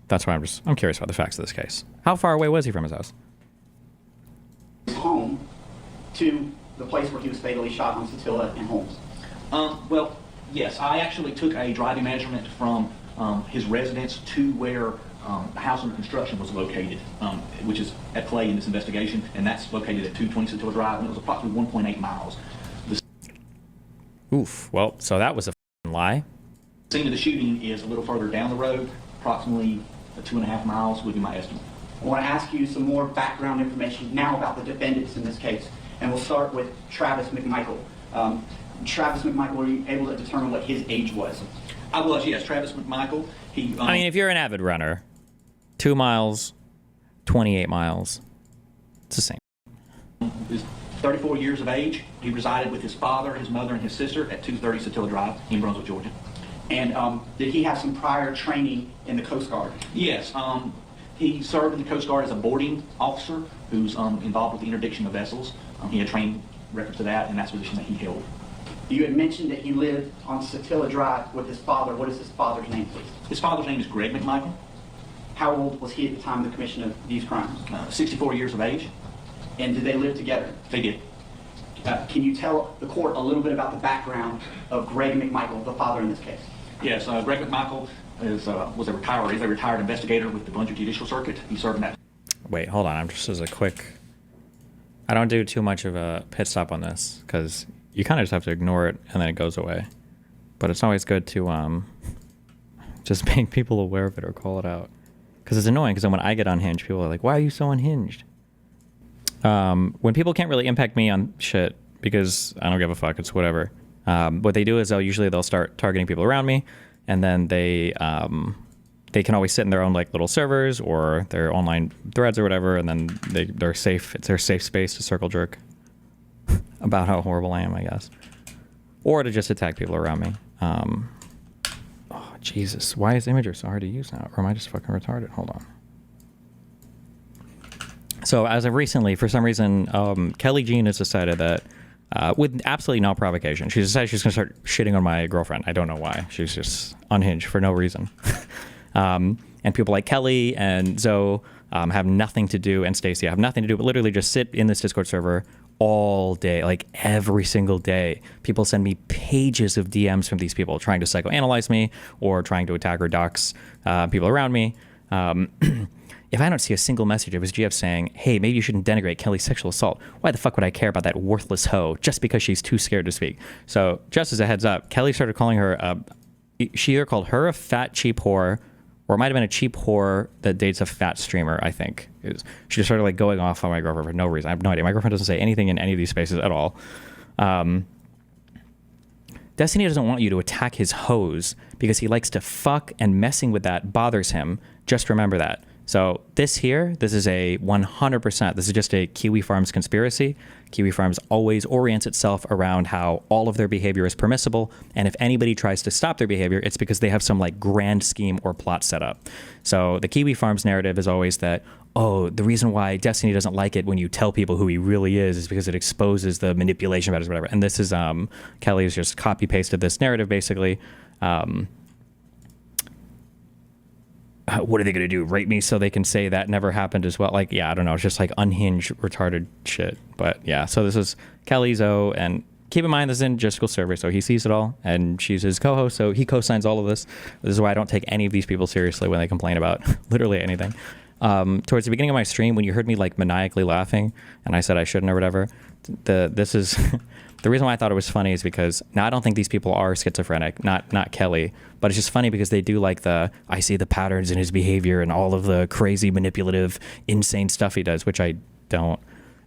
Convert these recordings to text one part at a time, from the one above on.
that's why I'm curious about the facts of this case. How far away was he from his house? Home to the place where he was fatally shot on Satilla and Holmes. Well, yes, I actually took a driving measurement from his residence to where the house under construction was located, which is at play in this investigation, and that's located at 220 Satilla Drive, and it was approximately 1.8 miles. Oof. Well, so that was a lie. The scene of the shooting is a little further down the road, approximately 2.5 miles would be my estimate. I want to ask you some more background information now about the defendants in this case, and we'll start with Travis McMichael. Travis McMichael, were you able to determine what his age was? I was, yes. Travis McMichael. I mean, if you're an avid runner, 2 miles, 28 miles, it's the same. Is 34 years of age. He resided with his father, his mother, and his sister at 230 Satilla Drive in Brunswick, Georgia. And did he have some prior training in the Coast Guard? Yes. He served in the Coast Guard as a boarding officer who's involved with the interdiction of vessels. He had training records to that, and that's the position that he held. You had mentioned that he lived on Satilla Drive with his father. What is his father's name, please? His father's name is Greg McMichael. How old was he at the time of the commission of these crimes? 64 years of age. And did they live together? They did. Can you tell the court a little bit about the background of Greg McMichael, the father in this case? Yes, Greg McMichael was a retired investigator with the Brunswick Judicial Circuit. He served in that. Wait, hold on. I'm just as a quick. I don't do too much of a pit stop on this because you kind of just have to ignore it and then it goes away. But it's always good to just make people aware of it or call it out because it's annoying. Because then when I get unhinged, people are like, "Why are you so unhinged?" When people can't really impact me on shit because I don't give a fuck, it's whatever. What they do is they'll start targeting people around me, and then they can always sit in their own like little servers or their online threads or whatever, and then they're safe. It's their safe space to circle jerk about how horrible I am, I guess, or to just attack people around me. Oh Jesus, why is Imager so hard to use now? Or am I just fucking retarded? Hold on. So as of recently, for some reason, Kelly Jean has decided that, with absolutely no provocation, she decided she's going to start shitting on my girlfriend. I don't know why. She's just unhinged for no reason. And people like Kelly and Zoe have nothing to do, and Stacy have nothing to do, but literally just sit in this Discord server all day, like every single day. People send me pages of DMs from these people trying to psychoanalyze me or trying to attack or dox people around me. If I don't see a single message of his GF saying, "Hey, maybe you shouldn't denigrate Kelly's sexual assault," why the fuck would I care about that worthless hoe just because she's too scared to speak? So just as a heads up, Kelly started calling her, she either called her a fat, cheap whore, or it might have been a cheap whore that dates a fat streamer, I think. She just started like going off on my girlfriend for no reason. I have no idea. My girlfriend doesn't say anything in any of these spaces at all. Destiny doesn't want you to attack his hoes because he likes to fuck, and messing with that bothers him. Just remember that. So this is a 100%, this is just a Kiwi Farms conspiracy. Kiwi Farms always orients itself around how all of their behavior is permissible, and if anybody tries to stop their behavior, it's because they have some like grand scheme or plot set up. So the Kiwi Farms narrative is always that, oh, the reason why Destiny doesn't like it when you tell people who he really is because it exposes the manipulation about his whatever. And this is, Kelly's just copy pasted this narrative basically. What are they going to do? Rape me so they can say that never happened as well? Like, yeah, I don't know. It's just like unhinged, retarded shit. But yeah, so this is Kelly Zoe, and keep in mind this is in Jessica's server, so he sees it all, and she's his co-host, so he co-signs all of this. This is why I don't take any of these people seriously when they complain about literally anything. Towards the beginning of my stream, when you heard me like maniacally laughing, and I said I shouldn't or whatever, this is the reason why I thought it was funny is because now I don't think these people are schizophrenic, not Kelly, but it's just funny because they do like I see the patterns in his behavior and all of the crazy, manipulative, insane stuff he does, which I don't.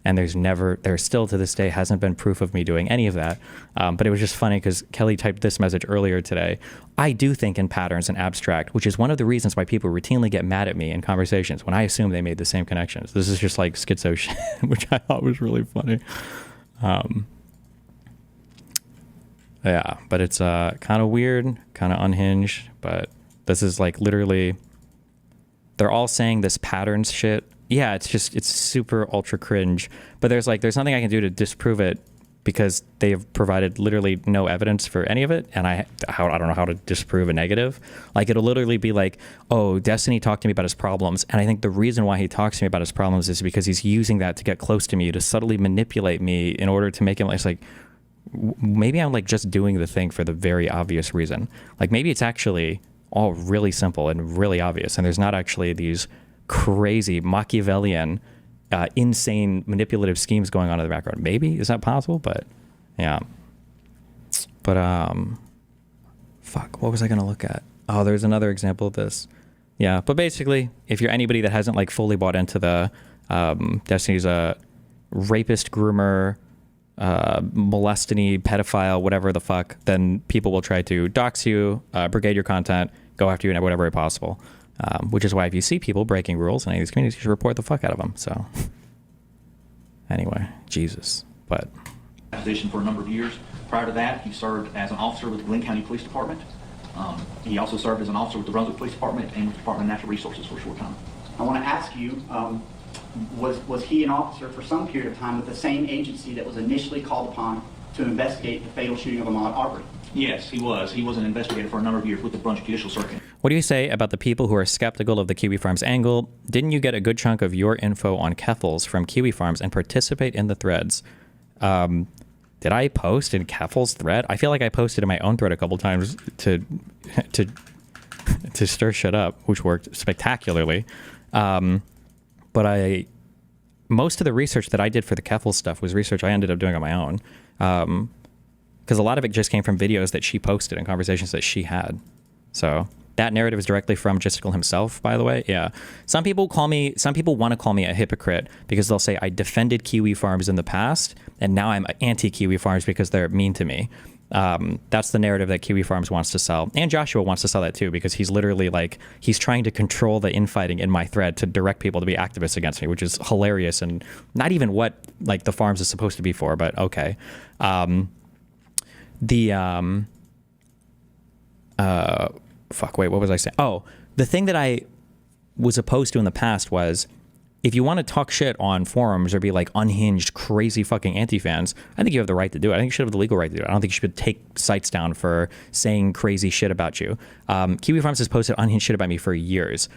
And there still to this day hasn't been proof of me doing any of that. But it was just funny because Kelly typed this message earlier today. I do think in patterns and abstract, which is one of the reasons why people routinely get mad at me in conversations when I assume they made the same connections. This is just like schizo shit, which I thought was really funny. Yeah, but it's kind of weird, kind of unhinged, but this is like literally, they're all saying this patterns shit. Yeah, it's super ultra cringe, but there's nothing I can do to disprove it because they have provided literally no evidence for any of it, and I don't know how to disprove a negative. Like, it'll literally be like, oh, Destiny talked to me about his problems, and I think the reason why he talks to me about his problems is because he's using that to get close to me, to subtly manipulate me in order to make him, it's like, maybe I'm like just doing the thing for the very obvious reason. Like, maybe it's actually all really simple and really obvious, and there's not actually these crazy Machiavellian insane manipulative schemes going on in the background. Maybe, is that possible? But yeah. But fuck, what was I gonna look at? Oh, there's another example of this. Yeah, but basically, if you're anybody that hasn't like fully bought into the Destiny's a rapist, groomer, molesting, pedophile, whatever the fuck, then people will try to dox you, brigade your content, go after you in whatever way possible. Which is why if you see people breaking rules in any of these communities, you should report the fuck out of them. So anyway, Jesus. But position for a number of years. Prior to that, he served as an officer with the Glenn County Police Department. He also served as an officer with the Brunswick Police Department and with the Department of Natural Resources for a short time. I want to ask you, was he an officer for some period of time with the same agency that was initially called upon to investigate the fatal shooting of Ahmaud Arbery? Yes, he was. He was an investigator for a number of years with the Brunswick Judicial Circuit. what do you say about the people who are skeptical of the Kiwi Farms angle? Didn't you get a good chunk of your info on Keffels from Kiwi Farms and participate in the threads? Did I post in Keffel's thread? I feel like I posted in my own thread a couple times to stir shit up, which worked spectacularly. But most of the research that I did for the Keffels stuff was research I ended up doing on my own. Because a lot of it just came from videos that she posted and conversations that she had. So that narrative is directly from Justical himself, by the way. Yeah. Some people want to call me a hypocrite because they'll say I defended Kiwi Farms in the past and now I'm anti-Kiwi Farms because they're mean to me. That's the narrative that Kiwi Farms wants to sell. And Joshua wants to sell that too, because he's literally like, he's trying to control the infighting in my thread to direct people to be activists against me, which is hilarious and not even what like the farms is supposed to be for, but okay. Fuck, wait, what was I saying? Oh, the thing that I was opposed to in the past was, if you want to talk shit on forums or be like unhinged, crazy fucking anti-fans, I think you have the right to do it. I think you should have the legal right to do it. I don't think you should take sites down for saying crazy shit about you. Kiwi Farms has posted unhinged shit about me for years.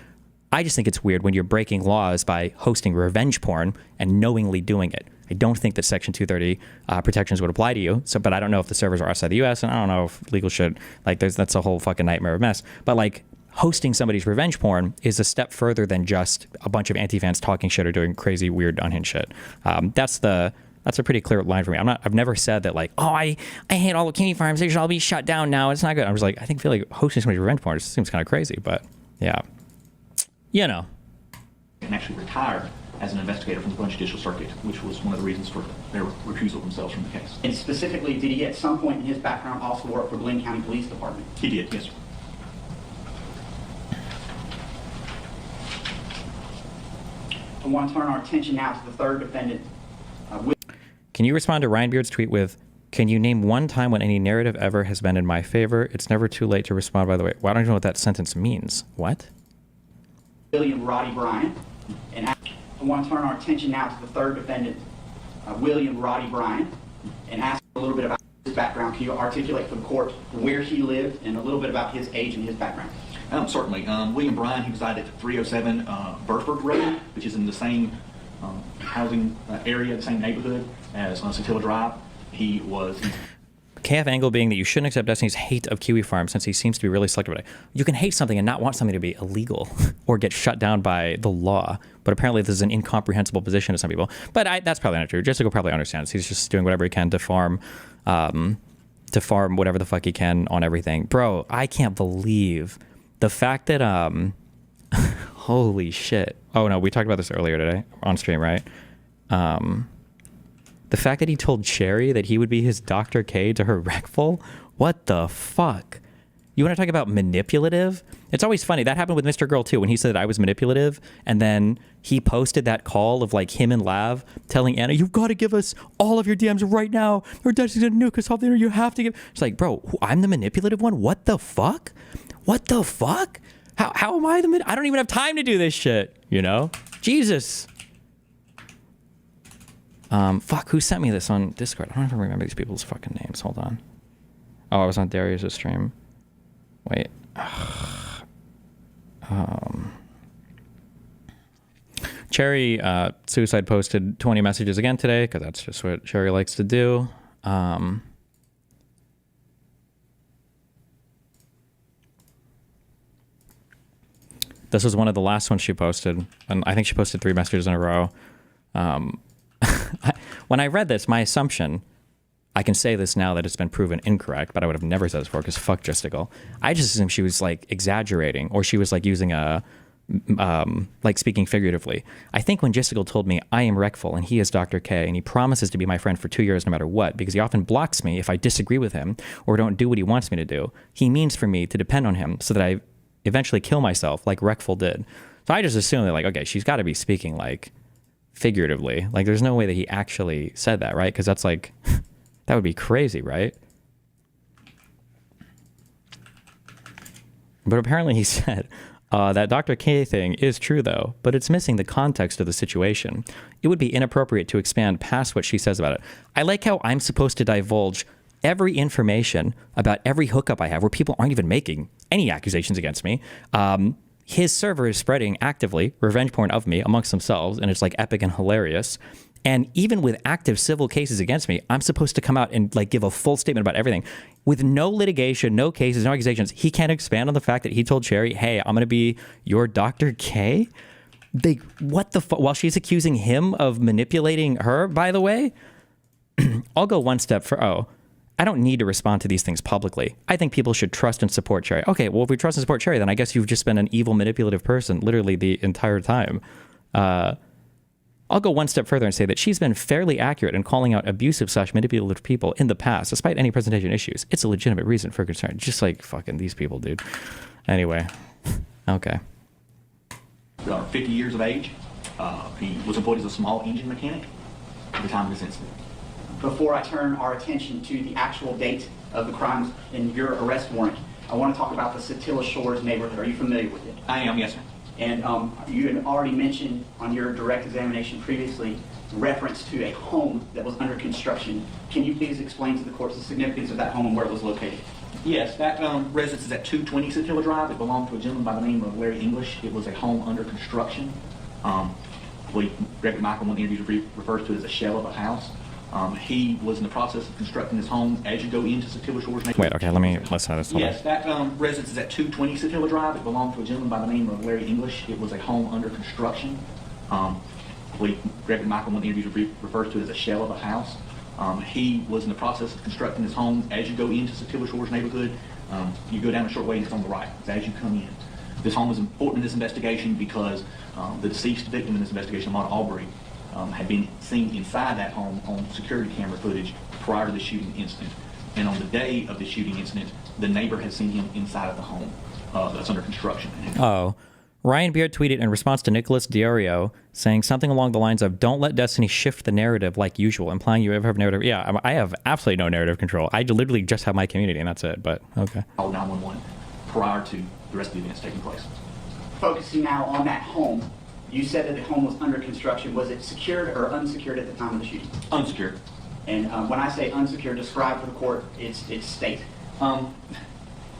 I just think it's weird when you're breaking laws by hosting revenge porn and knowingly doing it. I don't think that Section 230 protections would apply to you. So, but I don't know if the servers are outside the U.S. and I don't know if legal shit, like that's a whole fucking nightmare of a mess. But like, hosting somebody's revenge porn is a step further than just a bunch of anti-fans talking shit or doing crazy, weird, unhinged shit. That's a pretty clear line for me. I've never said that like, oh, I hate all the Kiwi Farms. They should all be shut down now. It's not good. I was like, feel like hosting somebody's revenge porn just seems kind of crazy, but yeah, you know. And actually retired as an investigator from the Brunswick Judicial Circuit, which was one of the reasons for their recusal themselves from the case. And specifically, did he at some point in his background also work for Glenn County Police Department? He did, yes, sir. I want to turn our attention now to the third defendant. Can you respond to Ryan Beard's tweet with, can you name one time when any narrative ever has been in my favor? It's never too late to respond, by the way. Well, I don't even know what that sentence means. What? William Roddy Bryant. And I want to turn our attention now to the third defendant, William Roddy Bryant, and ask a little bit about his background. Can you articulate for the court where he lived and a little bit about his age and his background? Certainly. William Bryan, he resided at 307 Burford Road, which is in the same housing area, the same neighborhood as Satilla Drive. He was... KF angle being that you shouldn't accept Destiny's hate of Kiwi Farm since he seems to be really selective about it. You can hate something and not want something to be illegal or get shut down by the law. But apparently this is an incomprehensible position to some people. But that's probably not true. Jessica probably understands. He's just doing whatever he can to farm whatever the fuck he can on everything. Bro, I can't believe the fact that holy shit. Oh no, we talked about this earlier today on stream, right? The fact that he told Cherry that he would be his Dr. K to her rectal? What the fuck? You want to talk about manipulative? It's always funny. That happened with Mr. Girl too, when he said that I was manipulative, and then he posted that call of like him and Lav telling Anna, you've got to give us all of your DMs right now, or Destiny's gonna nuke us off the internet. You have to give. It's like, bro, I'm the manipulative one? What the fuck? What the fuck? How am I the I don't even have time to do this shit, you know? Jesus. Fuck, who sent me this on Discord? I don't even remember these people's fucking names. Hold on. Oh, I was on Darius' stream. Wait. Cherry Suicide posted 20 messages again today, because that's just what Cherry likes to do. This was one of the last ones she posted, and I think she posted 3 messages in a row. When I read this, my assumption, I can say this now that it's been proven incorrect, but I would have never said this before because fuck Justical. I just assumed she was like exaggerating, or she was like using like speaking figuratively. I think when Justical told me I am Reckful and he is Dr. K and he promises to be my friend for 2 years no matter what, because he often blocks me if I disagree with him or don't do what he wants me to do, he means for me to depend on him so that I eventually kill myself like Reckful did. So I just assumed that, like, okay, she's got to be speaking like figuratively. Like, there's no way that he actually said that, right? Because that's like, that would be crazy, right? But apparently he said, that Dr. K thing is true though, but it's missing the context of the situation. It would be inappropriate to expand past what she says about it. I like how I'm supposed to divulge every information about every hookup I have where people aren't even making any accusations against me. His server is spreading actively revenge porn of me amongst themselves, and it's like epic and hilarious. And even with active civil cases against me, I'm supposed to come out and like give a full statement about everything. With no litigation, no cases, no accusations, he can't expand on the fact that he told Cherry, hey, I'm going to be your Dr. K? They, what the fuck? While she's accusing him of manipulating her, by the way? I'll go one step for, I don't need to respond to these things publicly. I think people should trust and support Cherry. Okay, well, if we trust and support Cherry, then I guess you've just been an evil, manipulative person literally the entire time. I'll go one step further and say that she's been fairly accurate in calling out abusive/manipulative people in the past, despite any presentation issues. It's a legitimate reason for concern. Just like fucking these people, dude. Anyway, okay. 50 years of age. He was employed as a small engine mechanic at the time of this incident. Before I turn our attention to the actual date of the crimes in your arrest warrant, I want to talk about the Satilla Shores neighborhood. Are you familiar with it? I am, yes, sir. And you had already mentioned on your direct examination previously reference to a home that was under construction. Can you please explain to the court the significance of that home and where it was located? Yes, that residence is at 220 Satilla Drive. It belonged to a gentleman by the name of Larry English. It was a home under construction. Gregory Michael, one of the interviews, refers to it as a shell of a house. He was in the process of constructing his home as you go into Satilla Shores. Wait, okay, let me listen to this. Yes, that residence is at 220 Satilla Drive. It belonged to a gentleman by the name of Larry English. It was a home under construction. Gregory Michael, one of the interviews, refers to it as a shell of a house. He was in the process of constructing his home as you go into Satilla Shores neighborhood. You go down a short way and it's on the right. It's as you come in. This home is important in this investigation because the deceased victim in this investigation, Ahmaud Arbery, had been seen inside that home on security camera footage prior to the shooting incident. And on the day of the shooting incident, the neighbor had seen him inside of the home that's under construction. Ryan Beard tweeted in response to Nicholas Diorio saying something along the lines of, don't let Destiny shift the narrative like usual, implying you ever have narrative. Yeah, I have absolutely no narrative control. I literally just have my community and that's it, but okay. Called 911 prior to the rest of the events taking place. Focusing now on that home, you said that the home was under construction. Was it secured or unsecured at the time of the shooting? Unsecured. And when I say unsecured, describe for the court its state.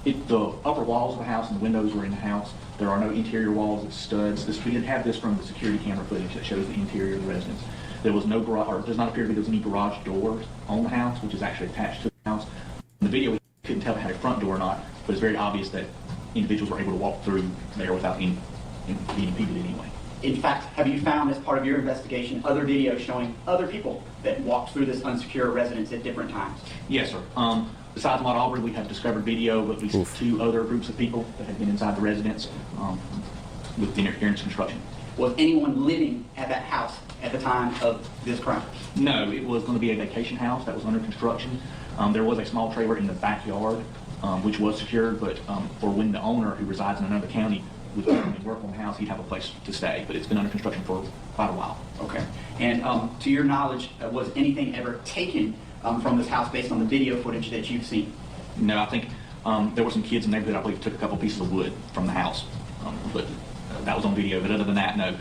The upper walls of the house and the windows were in the house. There are no interior walls, it's studs. We didn't have this from the security camera footage that shows the interior of the residence. There was no garage, or does not appear to be any garage doors on the house, which is actually attached to the house. In the video, we couldn't tell if it had a front door or not, but it's very obvious that individuals were able to walk through there without being impeded anyway. In fact, have you found as part of your investigation other videos showing other people that walked through this unsecure residence at different times? Yes, sir. Besides Ahmaud Arbery, we have discovered video of at least 2 other groups of people that have been inside the residence with the interference construction. Was anyone living at that house at the time of this crime? No, it was going to be a vacation house that was under construction. There was a small trailer in the backyard, which was secured, but for when the owner, who resides in another county, would come and work on the house, he'd have a place to stay, but it's been under construction for quite a while. Okay. And to your knowledge, was anything ever taken from this house based on the video footage that you've seen? No, I think there were some kids in the neighborhood, I believe, took a couple pieces of wood from the house, but that was on video. But other than that, no.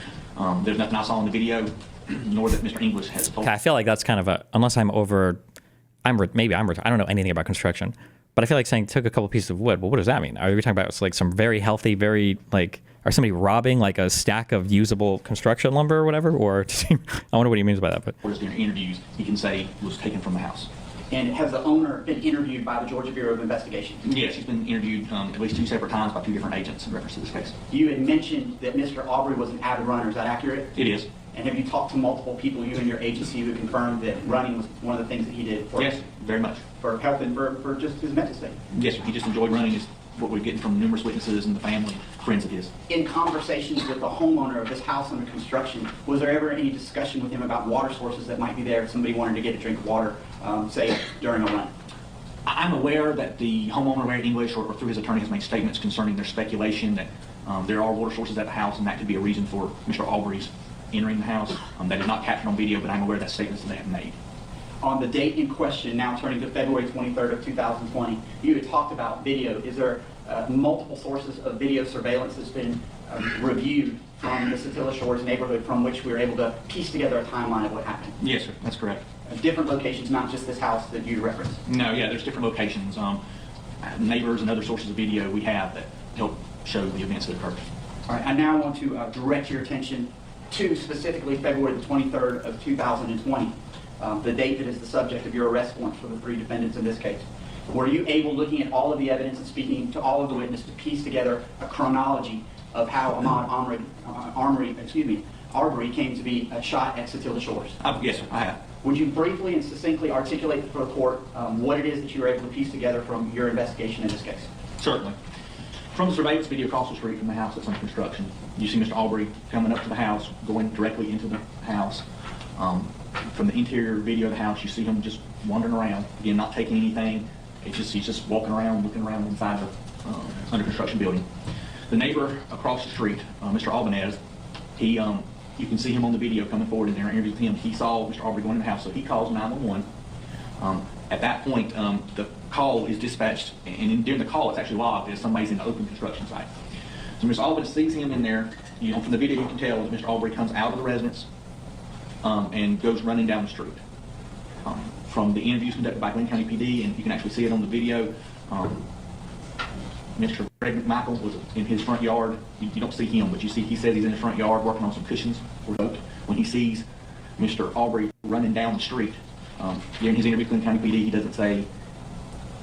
There's nothing I saw in the video nor that Mr. English has told. Okay, I feel like that's kind of a, unless I'm over, maybe I'm, I don't know anything about construction, but I feel like saying took a couple pieces of wood. Well, what does that mean? Are we talking about like some very healthy, very like, are somebody robbing like a stack of usable construction lumber or whatever? Or I wonder what he means by that. But During interviews, he can say was taken from the house. And has the owner been interviewed by the Georgia Bureau of Investigation? Yes, he's been interviewed at least 2 separate times by 2 different agents in reference to this case. You had mentioned that Mr. Arbery was an avid runner. Is that accurate? It is. And have you talked to multiple people, you and your agency, who confirmed that running was one of the things that he did for, Yes, very much. for health and for just his mental state? Yes, he just enjoyed running, is what we're getting from numerous witnesses and the family, friends of his. In conversations with the homeowner of this house under construction, was there ever any discussion with him about water sources that might be there if somebody wanted to get a drink of water, say, during a run? I'm aware that the homeowner, Mary English, or through his attorney, has made statements concerning their speculation that there are water sources at the house, and that could be a reason for Mr. Arbery's entering the house. That is not captured on video, but I'm aware of that statements that they have made. On the date in question, now turning to February 23rd of 2020, you had talked about video. Is there multiple sources of video surveillance that's been reviewed from the Satilla Shores neighborhood from which we were able to piece together a timeline of what happened? Yes, sir, that's correct. Different locations, not just this house that you referenced? No, yeah, there's different locations. Neighbors and other sources of video we have that help show the events that occurred. All right, I now want to direct your attention to specifically February the 23rd of 2020, the date that is the subject of your arrest warrant for the 3 defendants in this case. Were you able, looking at all of the evidence and speaking to all of the witnesses, to piece together a chronology of how Ahmaud Arbery came to be shot at Satilla Shores? Yes, sir, I have. Would you briefly and succinctly articulate for the court what it is that you were able to piece together from your investigation in this case? Certainly. From the surveillance video across the street from the house that's under construction, you see Mr. Arbery coming up to the house, going directly into the house. From the interior video of the house, you see him just wandering around, again, not taking anything. He's just walking around, looking around inside the under construction building. The neighbor across the street, Mr. Albanez, you can see him on the video coming forward in there and interview with him. He saw Mr. Arbery going in the house, so he calls 911. At that point, the call is dispatched, and during the call, it's actually logged as somebody's in an open construction site. So Mr. Albanez sees him in there. From the video, you can tell that Mr. Arbery comes out of the residence and goes running down the street. From the interviews conducted by Glenn County PD, and you can actually see it on the video, Mr. Greg McMichael was in his front yard. You don't see him, but you see he says he's in his front yard working on some cushions for the boat. When he sees Mr. Arbery running down the street, during his interview with Glenn County PD, he doesn't say,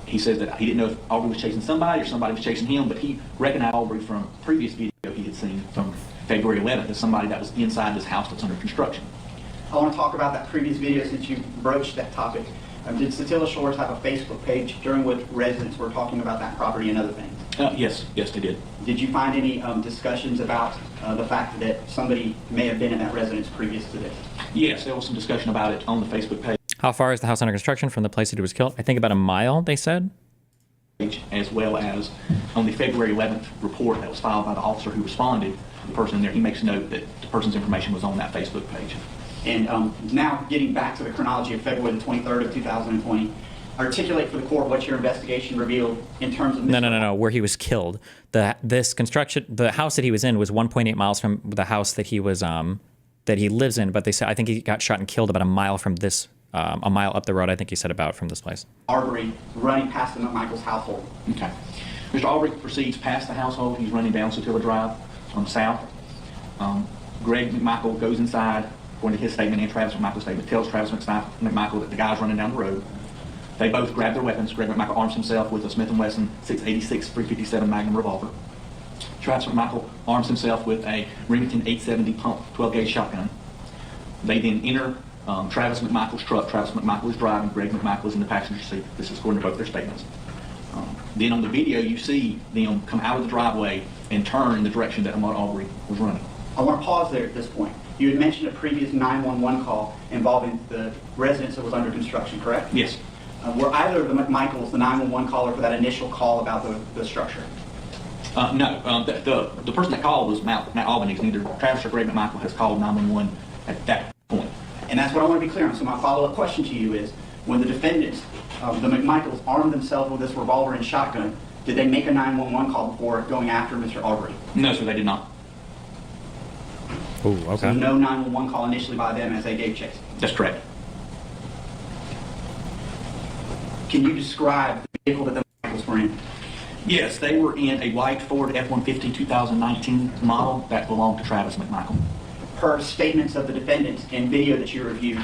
he says that he didn't know if Arbery was chasing somebody or somebody was chasing him, but he recognized Arbery from previous video he had seen from February 11th as somebody that was inside this house that's under construction. I want to talk about that previous video since you broached that topic. Did Satilla Shores have a Facebook page during which residents were talking about that property and other things? Yes, they did. Did you find any discussions about the fact that somebody may have been in that residence previous to this? Yes, there was some discussion about it on the Facebook page. how far is the house under construction from the place that he was killed? I think about a mile, they said. As well as on the February 11th report that was filed by the officer who responded, the person in there, he makes note that the person's information was on that Facebook page. And now getting back to the chronology of February the 23rd of 2020, articulate for the court what your investigation revealed in terms of... No, where he was killed. The house that he was in was 1.8 miles from the house that he was that he lives in, but they said I think he got shot and killed about a mile from this, a mile up the road. I think he said about from this place. Arbery running past the McMichael's household. Okay. Mr. Arbery proceeds past the household. He's running down Satilla Drive south. Greg McMichael goes inside, according to his statement and Travis McMichael's statement, tells Travis McMichael that the guy's running down the road. They both grab their weapons. Greg McMichael arms himself with a Smith & Wesson 686 .357 Magnum revolver. Travis McMichael arms himself with a Remington 870 pump 12-gauge shotgun. They then enter Travis McMichael's truck. Travis McMichael is driving. Greg McMichael is in the passenger seat. This is according to both their statements. Then on the video, you see them come out of the driveway and turn in the direction that Ahmaud Arbery was running. I want to pause there at this point. You had mentioned a previous 911 call involving the residence that was under construction, correct? Yes. Were either of the McMichaels the 911 caller for that initial call about the structure? No. The person that called was Matt Albanese. Neither Travis or Greg McMichael has called 911 at that point. And that's what I want to be clear on. So my follow-up question to you is, when the defendants, the McMichaels, armed themselves with this revolver and shotgun, did they make a 911 call before going after Mr. Arbery? No, sir, they did not. Oh, So okay. no 911 call initially by them as they gave chase. That's correct. Can you describe the vehicle that the Michaels were in? Yes, they were in a white Ford F-150 2019 model that belonged to Travis McMichael. Per statements of the defendants and video that you reviewed,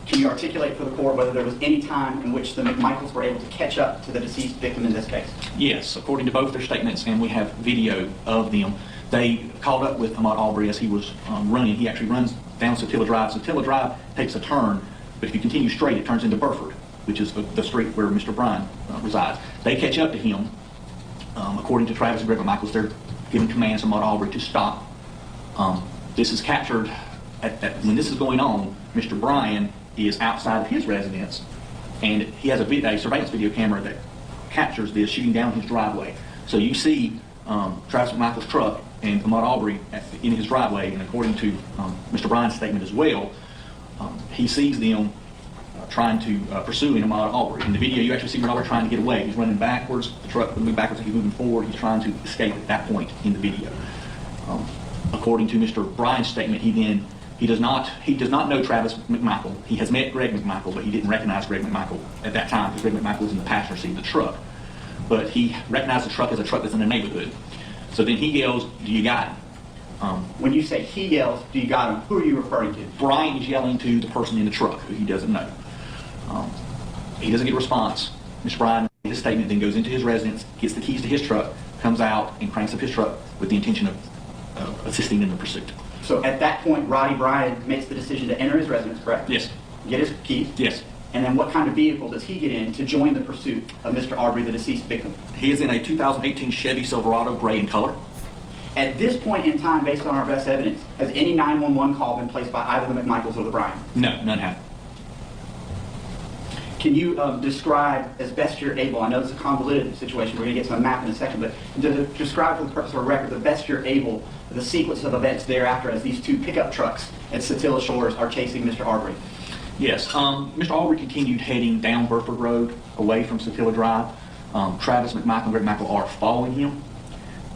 can you articulate for the court whether there was any time in which the McMichaels were able to catch up to the deceased victim in this case? Yes, according to both their statements, and we have video of them, they called up with Ahmaud Arbery as he was running. He actually runs down Satilla Drive. Satilla Drive takes a turn, but if you continue straight, it turns into Burford, which is the street where Mr. Bryan resides. They catch up to him. According to Travis and Greg McMichaels, they're giving commands to Ahmaud Arbery to stop. This is captured when this is going on. Mr. Bryan is outside of his residence, and he has a surveillance video camera that captures this shooting down his driveway. So you see Travis McMichael's truck and Ahmaud Arbery in his driveway, and according to Mr. Bryan's statement as well, he sees them trying to pursuing Ahmaud Arbery. In the video, you actually see Ahmaud Arbery trying to get away. He's running backwards. The truck moving backwards. He's moving forward. He's trying to escape at that point in the video. According to Mr. Bryan's statement, he does not know Travis McMichael. He has met Greg McMichael, but he didn't recognize Greg McMichael at that time because Greg McMichael was in the passenger seat of the truck. But he recognized the truck as a truck that's in the neighborhood. So then he yells, "Do you got him?" When you say he yells, "Do you got him?" who are you referring to? Bryan is yelling to the person in the truck who he doesn't know. He doesn't get a response. Mr. Bryan, his statement, then goes into his residence, gets the keys to his truck, comes out and cranks up his truck with the intention of assisting in the pursuit. So at that point, Roddy Bryan makes the decision to enter his residence, correct? Yes. Get his keys? Yes. And then what kind of vehicle does he get in to join the pursuit of Mr. Arbery, the deceased victim? He is in a 2018 Chevy Silverado, gray in color. At this point in time, based on our best evidence, has any 911 call been placed by either the McMichaels or the Bryan? No, none have. Can you describe as best you're able, I know it's a convoluted situation, we're going to get to a map in a second, but describe for the purpose of a record the best you're able, the sequence of events thereafter as these two pickup trucks at Satilla Shores are chasing Mr. Arbery. Yes, Mr. Arbery continued heading down Burford Road away from Satilla Drive. Travis McMichael and Greg McMichael are following him.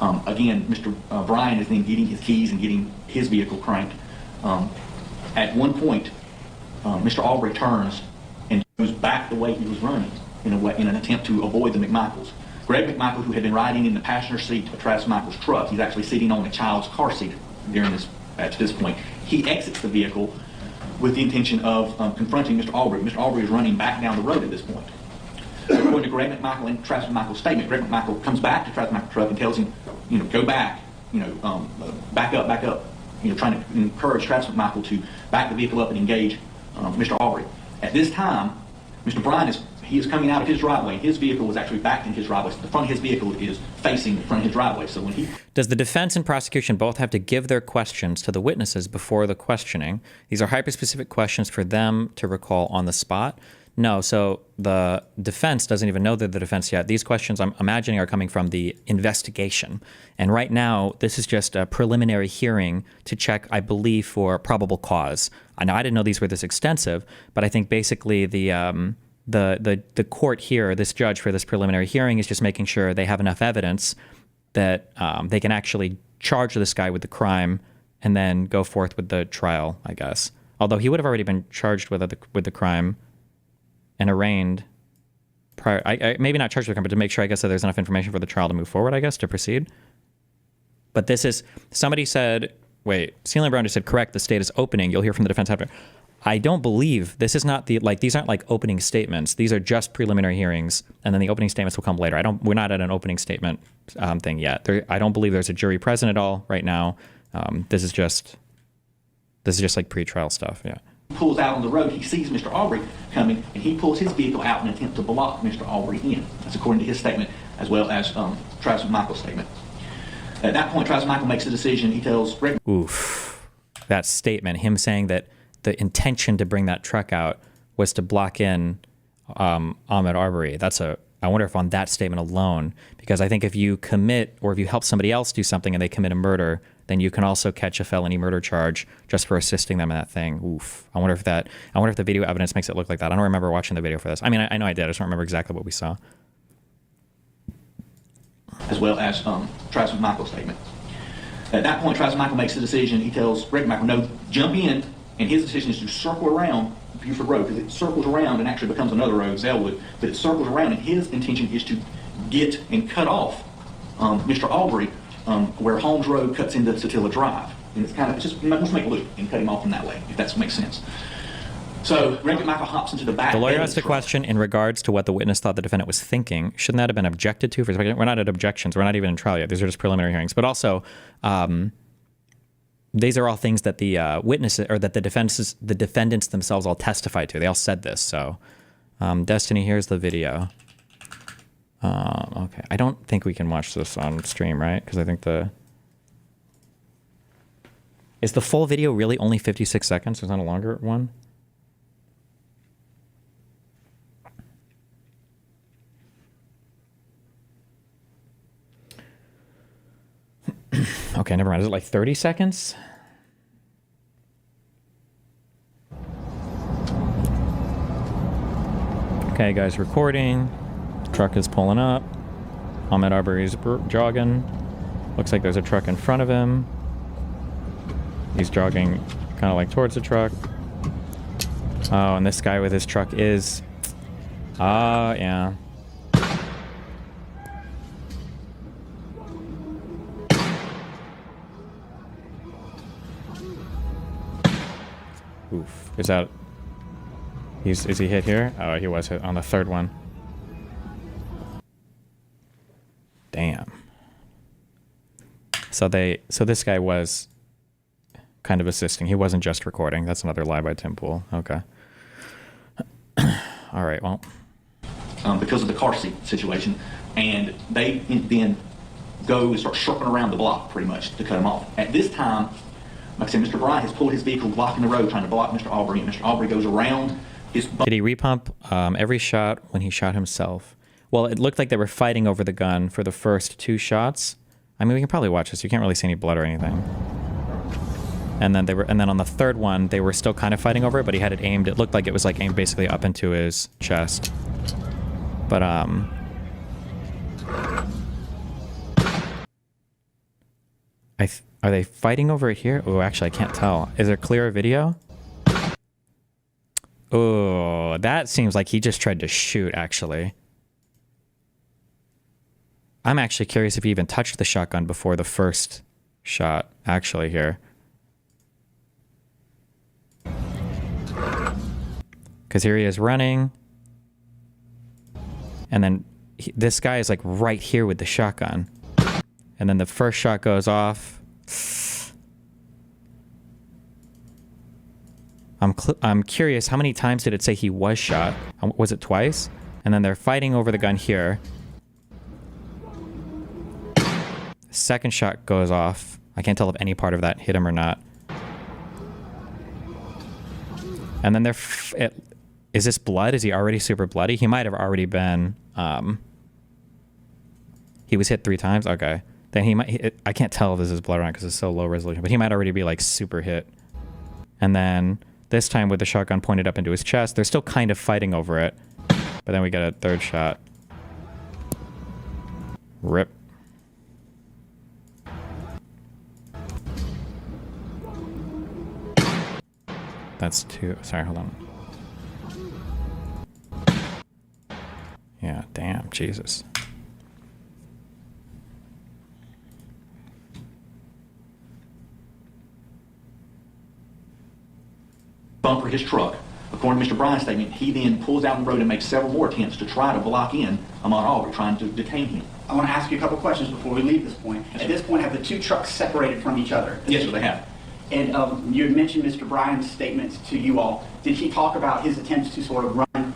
Again, Mr. Bryan is then getting his keys and getting his vehicle cranked. At one point, Mr. Arbery turns and goes back the way he was running in an attempt to avoid the McMichaels. Greg McMichael, who had been riding in the passenger seat of Travis McMichael's truck, he's actually sitting on a child's car seat during this to this point. He exits the vehicle with the intention of confronting Mr. Arbery. Mr. Arbery is running back down the road at this point. According to Greg McMichael and Travis McMichael's statement, Greg McMichael comes back to Travis McMichael's truck and tells him, go back, back up, trying to encourage Travis McMichael to back the vehicle up and engage Mr. Arbery. At this time, Mr. Bryan is coming out of his driveway. His vehicle was actually backed in his driveway. So the front of his vehicle is facing the front of his driveway. So when he... Does the defense and prosecution both have to give their questions to the witnesses before the questioning? These are hyper-specific questions for them to recall on the spot. No, so the defense doesn't even know they're the defense yet. These questions, I'm imagining, are coming from the investigation. And right now, this is just a preliminary hearing to check, I believe, for probable cause. I know I didn't know these were this extensive, but I think basically the court here, this judge for this preliminary hearing, is just making sure they have enough evidence that they can actually charge this guy with the crime and then go forth with the trial, I guess. Although he would have already been charged with the crime and arraigned prior, maybe not charged with the crime, but to make sure, I guess, that there's enough information for the trial to move forward, I guess, to proceed. But this is, somebody said, wait, Celine Brown just said, correct, the state is opening. You'll hear from the defense after. I don't believe, this is not these aren't like opening statements. These are just preliminary hearings, and then the opening statements will come later. We're not at an opening statement thing yet. I don't believe there's a jury present at all right now. This is just like pre-trial stuff, yeah. Pulls out on the road, he sees Mr. Arbery coming, and he pulls his vehicle out in an attempt to block Mr. Arbery in. That's according to his statement, as well as Travis McMichael's statement. At that point, Travis McMichael makes a decision. He tells Greg... Oof. That statement, him saying that the intention to bring that truck out was to block in Ahmaud Arbery. I wonder if on that statement alone, because I think if you commit or if you help somebody else do something and they commit a murder, then you can also catch a felony murder charge just for assisting them in that thing. Oof. I wonder if the video evidence makes it look like that. I don't remember watching the video for this. I mean, I know I did. I just don't remember exactly what we saw. As well as Travis McMichael's statement. At that point, Travis Michael makes the decision. He tells Rick Michael, no, jump in, and his decision is to circle around Buford Road, because it circles around and actually becomes another road, Zellwood, but it circles around, and his intention is to get and cut off Mr. Arbery where Holmes Road cuts into Satilla Drive. And it's kind of, just let's make a loop and cut him off in that way, if that makes sense. So Rick Michael hops into the back. The lawyer asked a question in regards to what the witness thought the defendant was thinking. Shouldn't that have been objected to? We're not at objections. We're not even in trial yet. These are just preliminary hearings. But also, these are all things that the witnesses or that the defendants themselves all testified to. They all said this. So, Destiny, here's the video. Okay, I don't think we can watch this on stream, right? Because I think is the full video really only 56 seconds? There's not a longer one. Okay, never mind. Is it like 30 seconds? Okay, guys, recording. Truck is pulling up. Ahmaud Arbery's jogging. Looks like there's a truck in front of him. He's jogging kind of like towards the truck. Oh, and this guy with his truck is... yeah. Oof. Is that... is he hit here? Oh, he was hit on the third one. Damn. So this guy was kind of assisting. He wasn't just recording. That's another lie by Tim Pool. Okay. All right, well. Because of the car seat situation, and they then go and start circling around the block pretty much to cut him off. At this time, like I said, Mr. Bryant has pulled his vehicle, blocking the road, trying to block Mr. Arbery, and Mr. Arbery goes around his... Did he repump every shot when he shot himself? Well, it looked like they were fighting over the gun for the first 2 shots. I mean, we can probably watch this. You can't really see any blood or anything. And then on the third one, they were still kind of fighting over it, but he had it aimed. It looked like it was like aimed basically up into his chest. But are they fighting over it here? Oh, actually, I can't tell. Is there clearer video? Oh, that seems like he just tried to shoot, actually. I'm actually curious if he even touched the shotgun before the first shot, actually, here. Because here he is running. And then this guy is like right here with the shotgun. And then the first shot goes off. I'm curious, how many times did it say he was shot? Was it twice? And then they're fighting over the gun here. Second shot goes off. I can't tell if any part of that hit him or not. And then is this blood? Is he already super bloody? He might have already been... he was hit 3 times? Okay. Then he might... I can't tell if this is blood or not because it's so low resolution, but he might already be like super hit. And then this time with the shotgun pointed up into his chest, they're still kind of fighting over it. But then we get a third shot. Rip. That's 2. Sorry, hold on. Yeah, damn, Jesus. Bumper his truck. According to Mr. Bryant's statement, he then pulls out on the road and makes several more attempts to try to block in Ahmaud Arbery, trying to detain him. I want to ask you a couple questions before we leave this point. At this point, have the 2 trucks separated from each other? Yes, sir, they have. And you had mentioned Mr. Bryan's statements to you all. Did he talk about his attempts to sort of run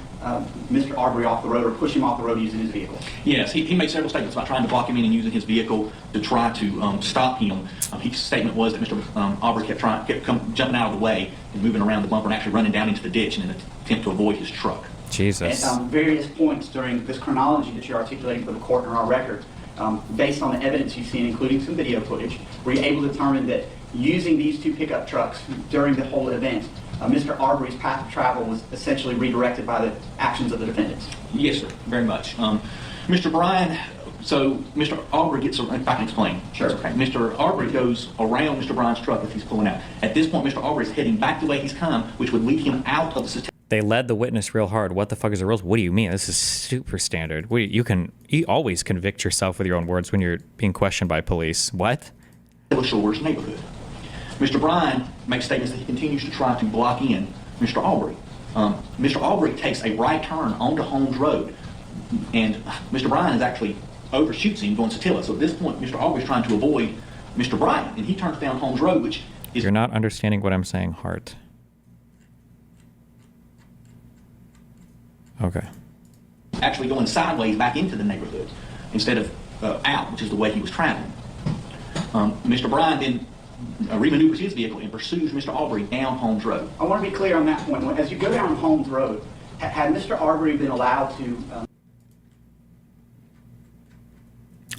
Mr. Arbery off the road or push him off the road using his vehicle? Yes, he made several statements about trying to block him in and using his vehicle to try to stop him. His statement was that Mr. Arbery kept jumping out of the way and moving around the bumper and actually running down into the ditch in an attempt to avoid his truck. Jesus. At various points during this chronology that you're articulating for the court and our record, based on the evidence you've seen, including some video footage, were you able to determine that using these 2 pickup trucks during the whole event, Mr. Arbery's path of travel was essentially redirected by the actions of the defendants? Yes, sir, very much. Mr. Bryan So Mr. Arbery gets, if I can explain. Sure. Okay. Mr. Arbery goes around Mr. Bryant's truck as he's pulling out. At this point, Mr. Arbery is heading back the way he's come, which would lead him out of the Satilla. They led the witness real hard. What the fuck is the rules? What do you mean? This is super standard. You always convict yourself with your own words when you're being questioned by police. What? Satilla Shores neighborhood. Mr. Bryant makes statements that he continues to try to block in Mr. Arbery. Mr. Arbery takes a right turn onto Holmes Road, and Mr. Bryant is actually overshoots him going Satilla. So at this point, Mr. Arbery is trying to avoid Mr. Bryant, and he turns down Holmes Road, which is... You're not understanding what I'm saying, Hart. Okay. Actually going sideways back into the neighborhood instead of out, which is the way he was traveling. Mr. Bryant then remaneuvers his vehicle and pursues Mr. Arbery down Holmes Road. I want to be clear on that point. As you go down Holmes Road, had Mr. Arbery been allowed to...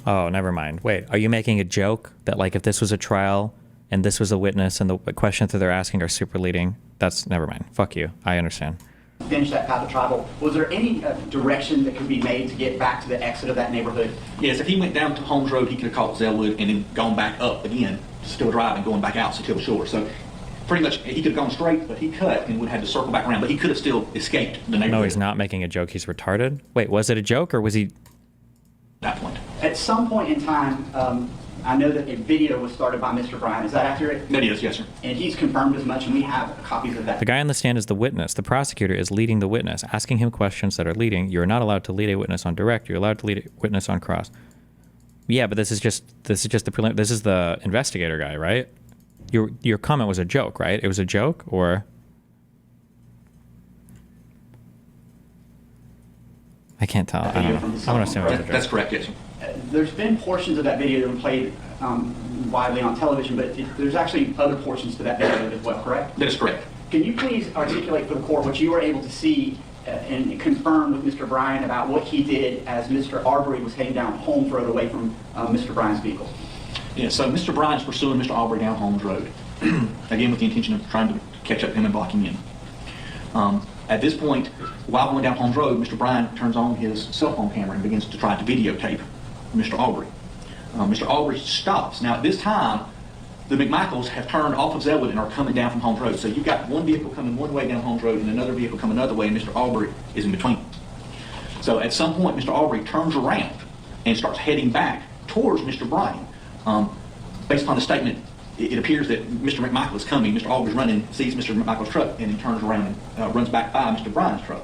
Oh, never mind. Wait, are you making a joke that, like, if this was a trial and this was a witness and the questions that they're asking are super leading? That's, never mind. Fuck you. I understand. Finish that path of travel. Was there any direction that could be made to get back to the exit of that neighborhood? Yes, if he went down to Holmes Road, he could have caught Zellwood and then gone back up again, still driving, going back out Satilla Shores. So pretty much he could have gone straight, but he cut and would have had to circle back around. But he could have still escaped the neighborhood. No, he's not making a joke. He's retarded. Wait, was it a joke or was he... At that point. At some point in time, I know that a video was started by Mr. Bryant. Is that accurate? That is, yes, sir. And he's confirmed as much, and we have copies of that. The guy on the stand is the witness. The prosecutor is leading the witness, asking him questions that are leading. You're not allowed to lead a witness on direct. You're allowed to lead a witness on cross. Yeah, but this is just the prelim. This is the investigator guy, right? Your comment was a joke, right? It was a joke, or I can't tell. I don't know. I want to assume it was a joke. That's correct, yes, sir. There's been portions of that video that have been played widely on television, but there's actually other portions to that video as well, correct? That is correct. Can you please articulate for the court what you were able to see and confirm with Mr. Bryant about what he did as Mr. Arbery was heading down Holmes Road away from Mr. Bryant's vehicle? Yeah, so Mr. Bryant's pursuing Mr. Arbery down Holmes Road, again with the intention of trying to catch up to him and block him in. At this point, while going down Holmes Road, Mr. Bryant turns on his cell phone camera and begins to try to videotape Mr. Arbery. Mr. Arbery stops. Now at this time, the McMichaels have turned off of Zellwood and are coming down from Holmes Road. So you've got one vehicle coming one way down Holmes Road and another vehicle coming another way, and Mr. Arbery is in between. So at some point, Mr. Arbery turns around and starts heading back towards Mr. Bryant. Based upon the statement, it appears that Mr. McMichael is coming. Mr. Arbery's running, sees Mr. McMichael's truck, and then turns around and runs back by Mr. Bryant's truck.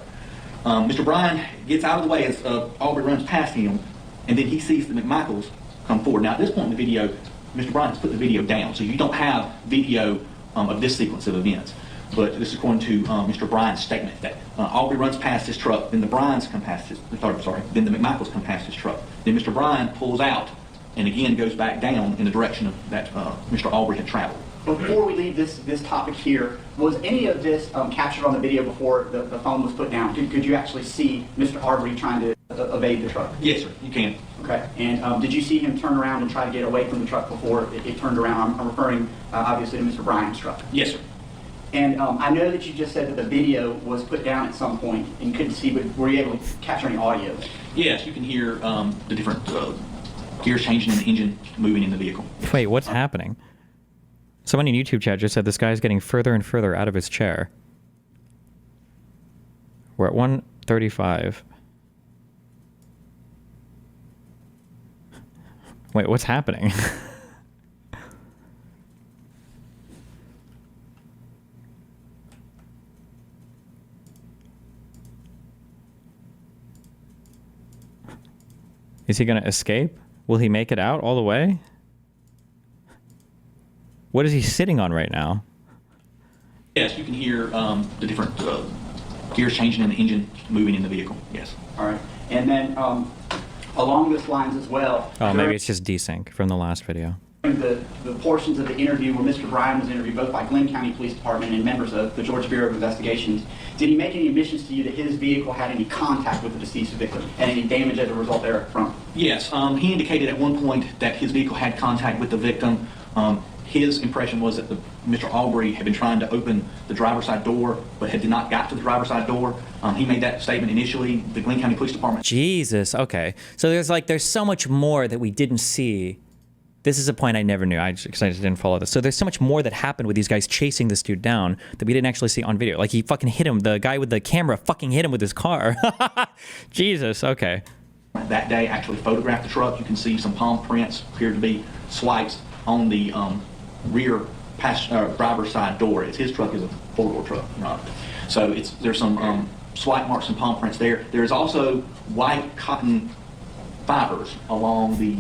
Mr. Bryant gets out of the way as Arbery runs past him, and then he sees the McMichaels come forward. Now, at this point in the video, Mr. Bryant has put the video down, so you don't have video of this sequence of events. But this is according to Mr. Bryant's statement that Arbery runs past his truck, then the Bryants come past his, then the McMichaels come past his truck. Then Mr. Bryant pulls out and again goes back down in the direction of that Mr. Arbery had traveled. Before we leave this topic here, was any of this captured on the video before the phone was put down? Could you actually see Mr. Arbery trying to evade the truck? Yes, sir, you can. Okay, and did you see him turn around and try to get away from the truck before it turned around? I'm referring obviously to Mr. Bryant's truck. Yes, sir. And I know that you just said that the video was put down at some point and you couldn't see, but were you able to capture any audio? Yes, you can hear the different gears changing in the engine moving in the vehicle. Wait, what's happening? Someone in YouTube chat just said this guy's getting further and further out of his chair. We're at 135. Wait, what's happening? Is he going to escape? Will he make it out all the way? What is he sitting on right now? Yes, you can hear the different gears changing in the engine moving in the vehicle. Yes. All right. And then along those lines as well. Oh, maybe it's just desync from the last video. The portions of the interview where Mr. Bryan was interviewed both by Glenn County Police Department and members of the Georgia Bureau of Investigations, did he make any admissions to you that his vehicle had any contact with the deceased victim and any damage as a result therefrom? Yes, he indicated at one point that his vehicle had contact with the victim. his impression was that Mr. Arbery had been trying to open the driver's side door, but had not got to the driver's side door. He made that statement initially. The Glenn County Police Department. Jesus. Okay. So there's so much more that we didn't see. This is a point I never knew because I just didn't follow this. So there's so much more that happened with these guys chasing this dude down that we didn't actually see on video. Like he fucking hit him. The guy with the camera fucking hit him with his car. Jesus. Okay. That day actually photographed the truck. You can see some palm prints appear to be swipes on the rear driver's side door. It's his truck is a four-door truck. Right? So there's some swipe marks and palm prints there. There's also white cotton fibers along the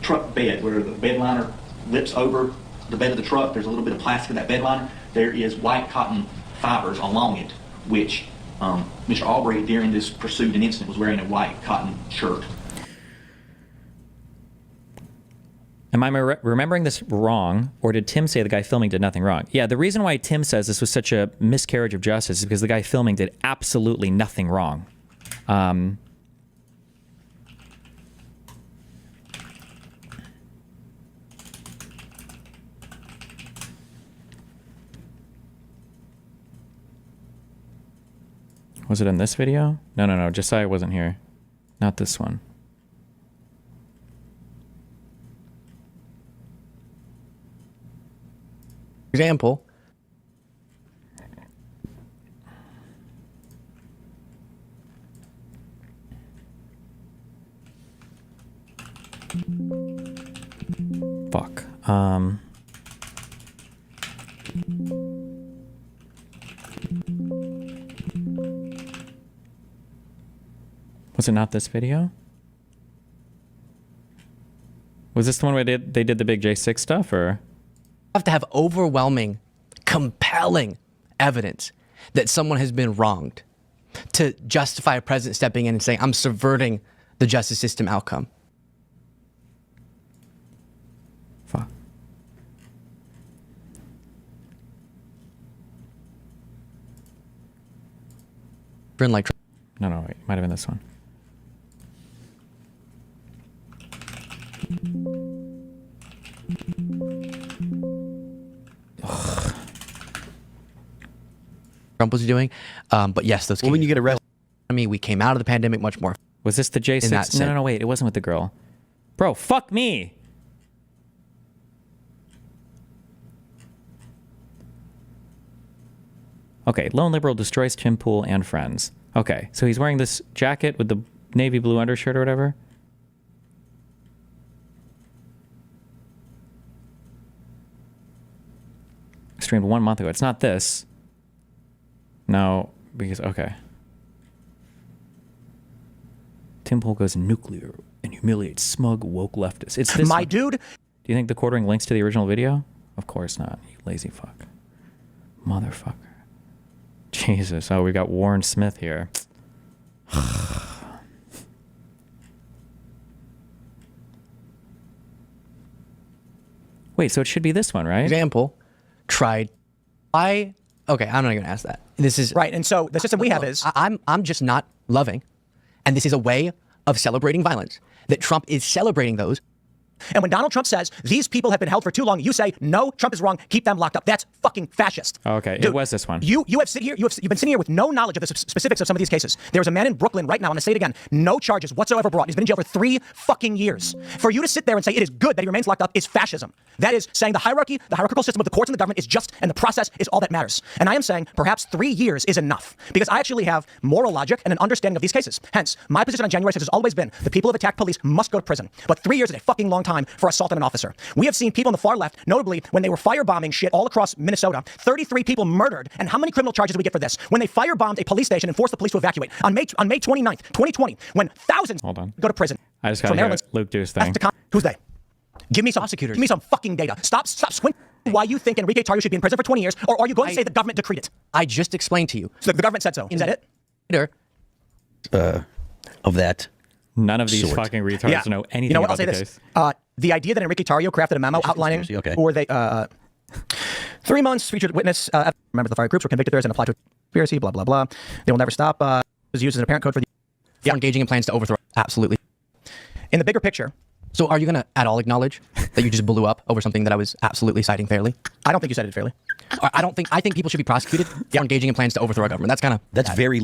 truck bed where the bed liner lips over the bed of the truck. There's a little bit of plastic in that bed liner. There is white cotton fibers along it, which Mr. Arbery, during this pursuit and incident, was wearing a white cotton shirt. Am I remembering this wrong, or did Tim say the guy filming did nothing wrong? Yeah, the reason why Tim says this was such a miscarriage of justice is because the guy filming did absolutely nothing wrong. Was it in this video? No. Josiah wasn't here. Not this one. Example. Fuck. Was it not this video? Was this the one where they did the big J6 stuff, or? Have to have overwhelming, compelling evidence that someone has been wronged to justify a president stepping in and saying, I'm subverting the justice system outcome. Fuck. Like, No, wait. Might have been this one. Trump was doing. But yes, those. Well, when you get arrested, I mean, we came out of the pandemic much more. Was this the J6? No, wait. It wasn't with the girl. Bro, fuck me. Okay, lone liberal destroys Tim Pool and friends. Okay, so he's wearing this jacket with the navy blue undershirt or whatever. Streamed 1 month ago. It's not this. No, because, okay. Tim Pool goes nuclear and humiliates smug woke leftists. It's this My one. dude. Do you think the quartering links to the original video? Of course not, you lazy fuck. Motherfucker. Jesus. Oh, we got Warren Smith here. Wait, so it should be this one, right? Example, okay, I'm not going to ask that. This is Right, and so the system we have is... I'm just not loving, and this is a way of celebrating violence, that Trump is celebrating those. And when Donald Trump says, these people have been held for too long, you say, no, Trump is wrong, keep them locked up. That's fucking fascist. Okay, Dude, it was this one. You've been sitting here with no knowledge of the specifics of some of these cases. There's a man in Brooklyn right now, I'm gonna say it again, no charges whatsoever brought. He's been in jail for 3 fucking years. For you to sit there and say it is good that he remains locked up is fascism. That is saying the hierarchical system of the courts and the government is just, and the process is all that matters. And I am saying perhaps 3 years is enough, because I actually have moral logic and an understanding of these cases. Hence, my position on January 6th has always been the people who have attacked police must go to prison. But 3 years is a fucking long time for assaulting an officer. We have seen people on the far left, notably when they were firebombing shit all across Minnesota, 33 people murdered. And how many criminal charges did we get for this? When they firebombed a police station and forced the police to evacuate on May 29th, 2020, when thousands go to prison. I just got to hear Luke Deuce thing. Who's they? Give me some prosecutors. Give me some fucking data. Stop squinting. Why you think Enrique Tarrio should be in prison for 20 years, or are you going to say the government decreed it? I just explained to you. So the government said so. Is that it? Of that. None of these fucking retards know anything you know what? about I'll say the this. case. The idea that Enrique Tarrio crafted a memo outlining, or they, 3 months featured witness, members of the fire groups were convicted there and applied to a conspiracy, blah, blah, blah. They will never stop. Was used as an apparent code for the... engaging in plans to overthrow. Absolutely. In the bigger picture, So are you going to at all acknowledge that you just blew up over something that I was absolutely citing fairly? I don't think you said it fairly. I think people should be prosecuted for engaging in plans to overthrow our government. That's kind of That's a very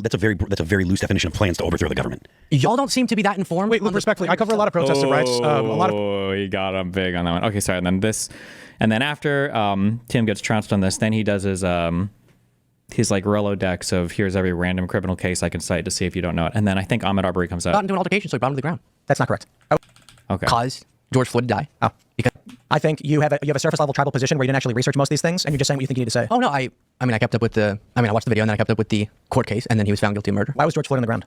loose definition of plans to overthrow the government. y'all don't seem to be that informed. Wait, look, respectfully, I cover a lot of protester rights. A lot of Oh, he got him big on that one. Okay, sorry. And then after Tim gets trounced on this, then he does his like Rolodex of here's every random criminal case I can cite to see if you don't know it. And then I think Ahmaud Arbery comes got out. into an altercation, so he brought him to the ground. That's not correct. Oh, Okay. Caused George Floyd to die. oh. Because I think you have a surface level tribal position where you didn't actually research most of these things, and you're just saying what you think you need to say. oh no, I kept up with I watched the video and then I kept up with the court case and then he was found guilty of murder. Why was George Floyd on the ground?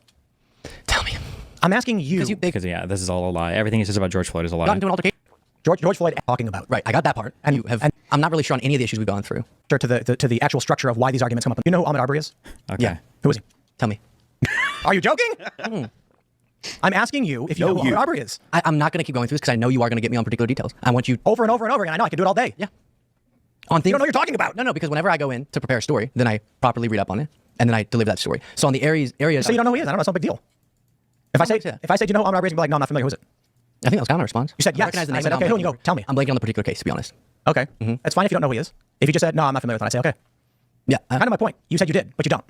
Tell me. I'm asking you. Because yeah, this is all a lie. Everything he says about George Floyd is a lie. Got into an altercation. George Floyd talking about. Right, I got that part. And You have. I'm not really sure on any of the issues we've gone through. To the actual structure of why these arguments come up. You know who Ahmaud Arbery is? Okay. Yeah. Who is he? Tell me. Are you joking? I'm asking you if you know who Ahmaud Arbery is. I'm not going to keep going through this because I know you are going to get me on particular details. I want you Over and over and over again. I know I can do it all day. Yeah. On things You don't know what you're talking about. No, because whenever I go in to prepare a story, then I properly read up on it and then I deliver that story. So on the areas. So you don't know who he is. I don't know. It's no big deal. If I say, do you know who Ahmaud Arbery is, you'd be like, no, I'm not familiar. Who is it? I think that was kind of my response. You said I yes. recognize the I name, said, but okay, I'm who? And you blanking. go, tell me. I'm blanking on the particular case, to be honest. Okay. That's fine if you don't know who he is. If you just said, no, I'm not familiar with it, I'd say, okay. Yeah. Kind of my point. You said you did, but you don't.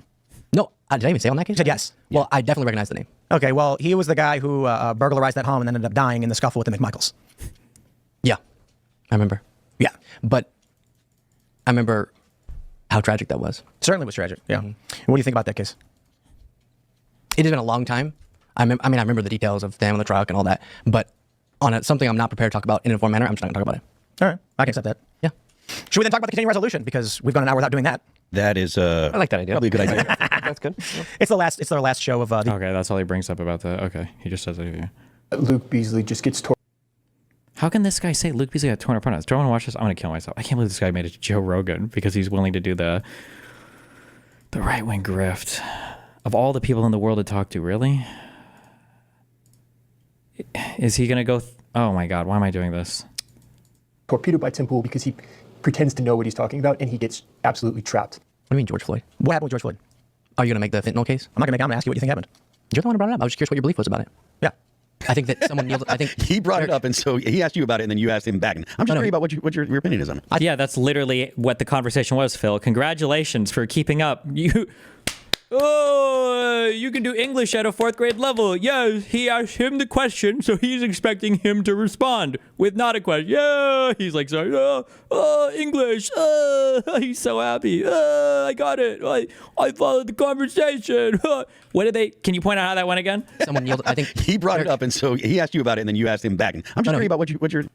No, did I even say on that case? You said yes. Well, I definitely recognize the name. Okay, well, he was the guy who burglarized that home and then ended up dying in the scuffle with the McMichaels. Yeah. I remember. Yeah. But I remember how tragic that was. Certainly was tragic. Yeah. What do you think about that case? It has been a long time. I remember the details of them on the truck and all that. But on something I'm not prepared to talk about in an informed manner, I'm just not going to talk about it. All right. I can accept that. Yeah. Should we then talk about the continuing resolution? Because we've gone an hour without doing that. That is I like that idea. probably a good idea. That's good. It's their last show of the Okay, that's all he brings up about the. Okay, he just says it here. Luke Beasley just gets torn. How can this guy say Luke Beasley got torn apart? Do I want to watch this? I'm gonna kill myself. I can't believe this guy made it to Joe Rogan because he's willing to do the right wing grift. Of all the people in the world to talk to, really? Is he gonna go? Oh my God! Why am I doing this? Torpedoed by Tim Pool because he pretends to know what he's talking about and he gets absolutely trapped. What do you mean, George Floyd? what happened with George Floyd. Are you going to make the fentanyl case? I'm going to ask you what you think happened. You're the one who brought it up. I was just curious what your belief was about it. Yeah. I think that someone kneeled. I think He brought it up, and so he asked you about it, and then you asked him back. And I'm just curious about what your opinion is on it. Yeah, that's literally what the conversation was, Phil. Congratulations for keeping up. You can do English at a 4th grade level. Yes, he asked him the question, so he's expecting him to respond with not a question. Yeah, he's like, sorry, English. He's so happy. I got it. I followed the conversation. What did they? Can you point out how that went again? someone kneeled. I think He brought it up, and so he asked you about it, and then you asked him back. And I'm just curious about what your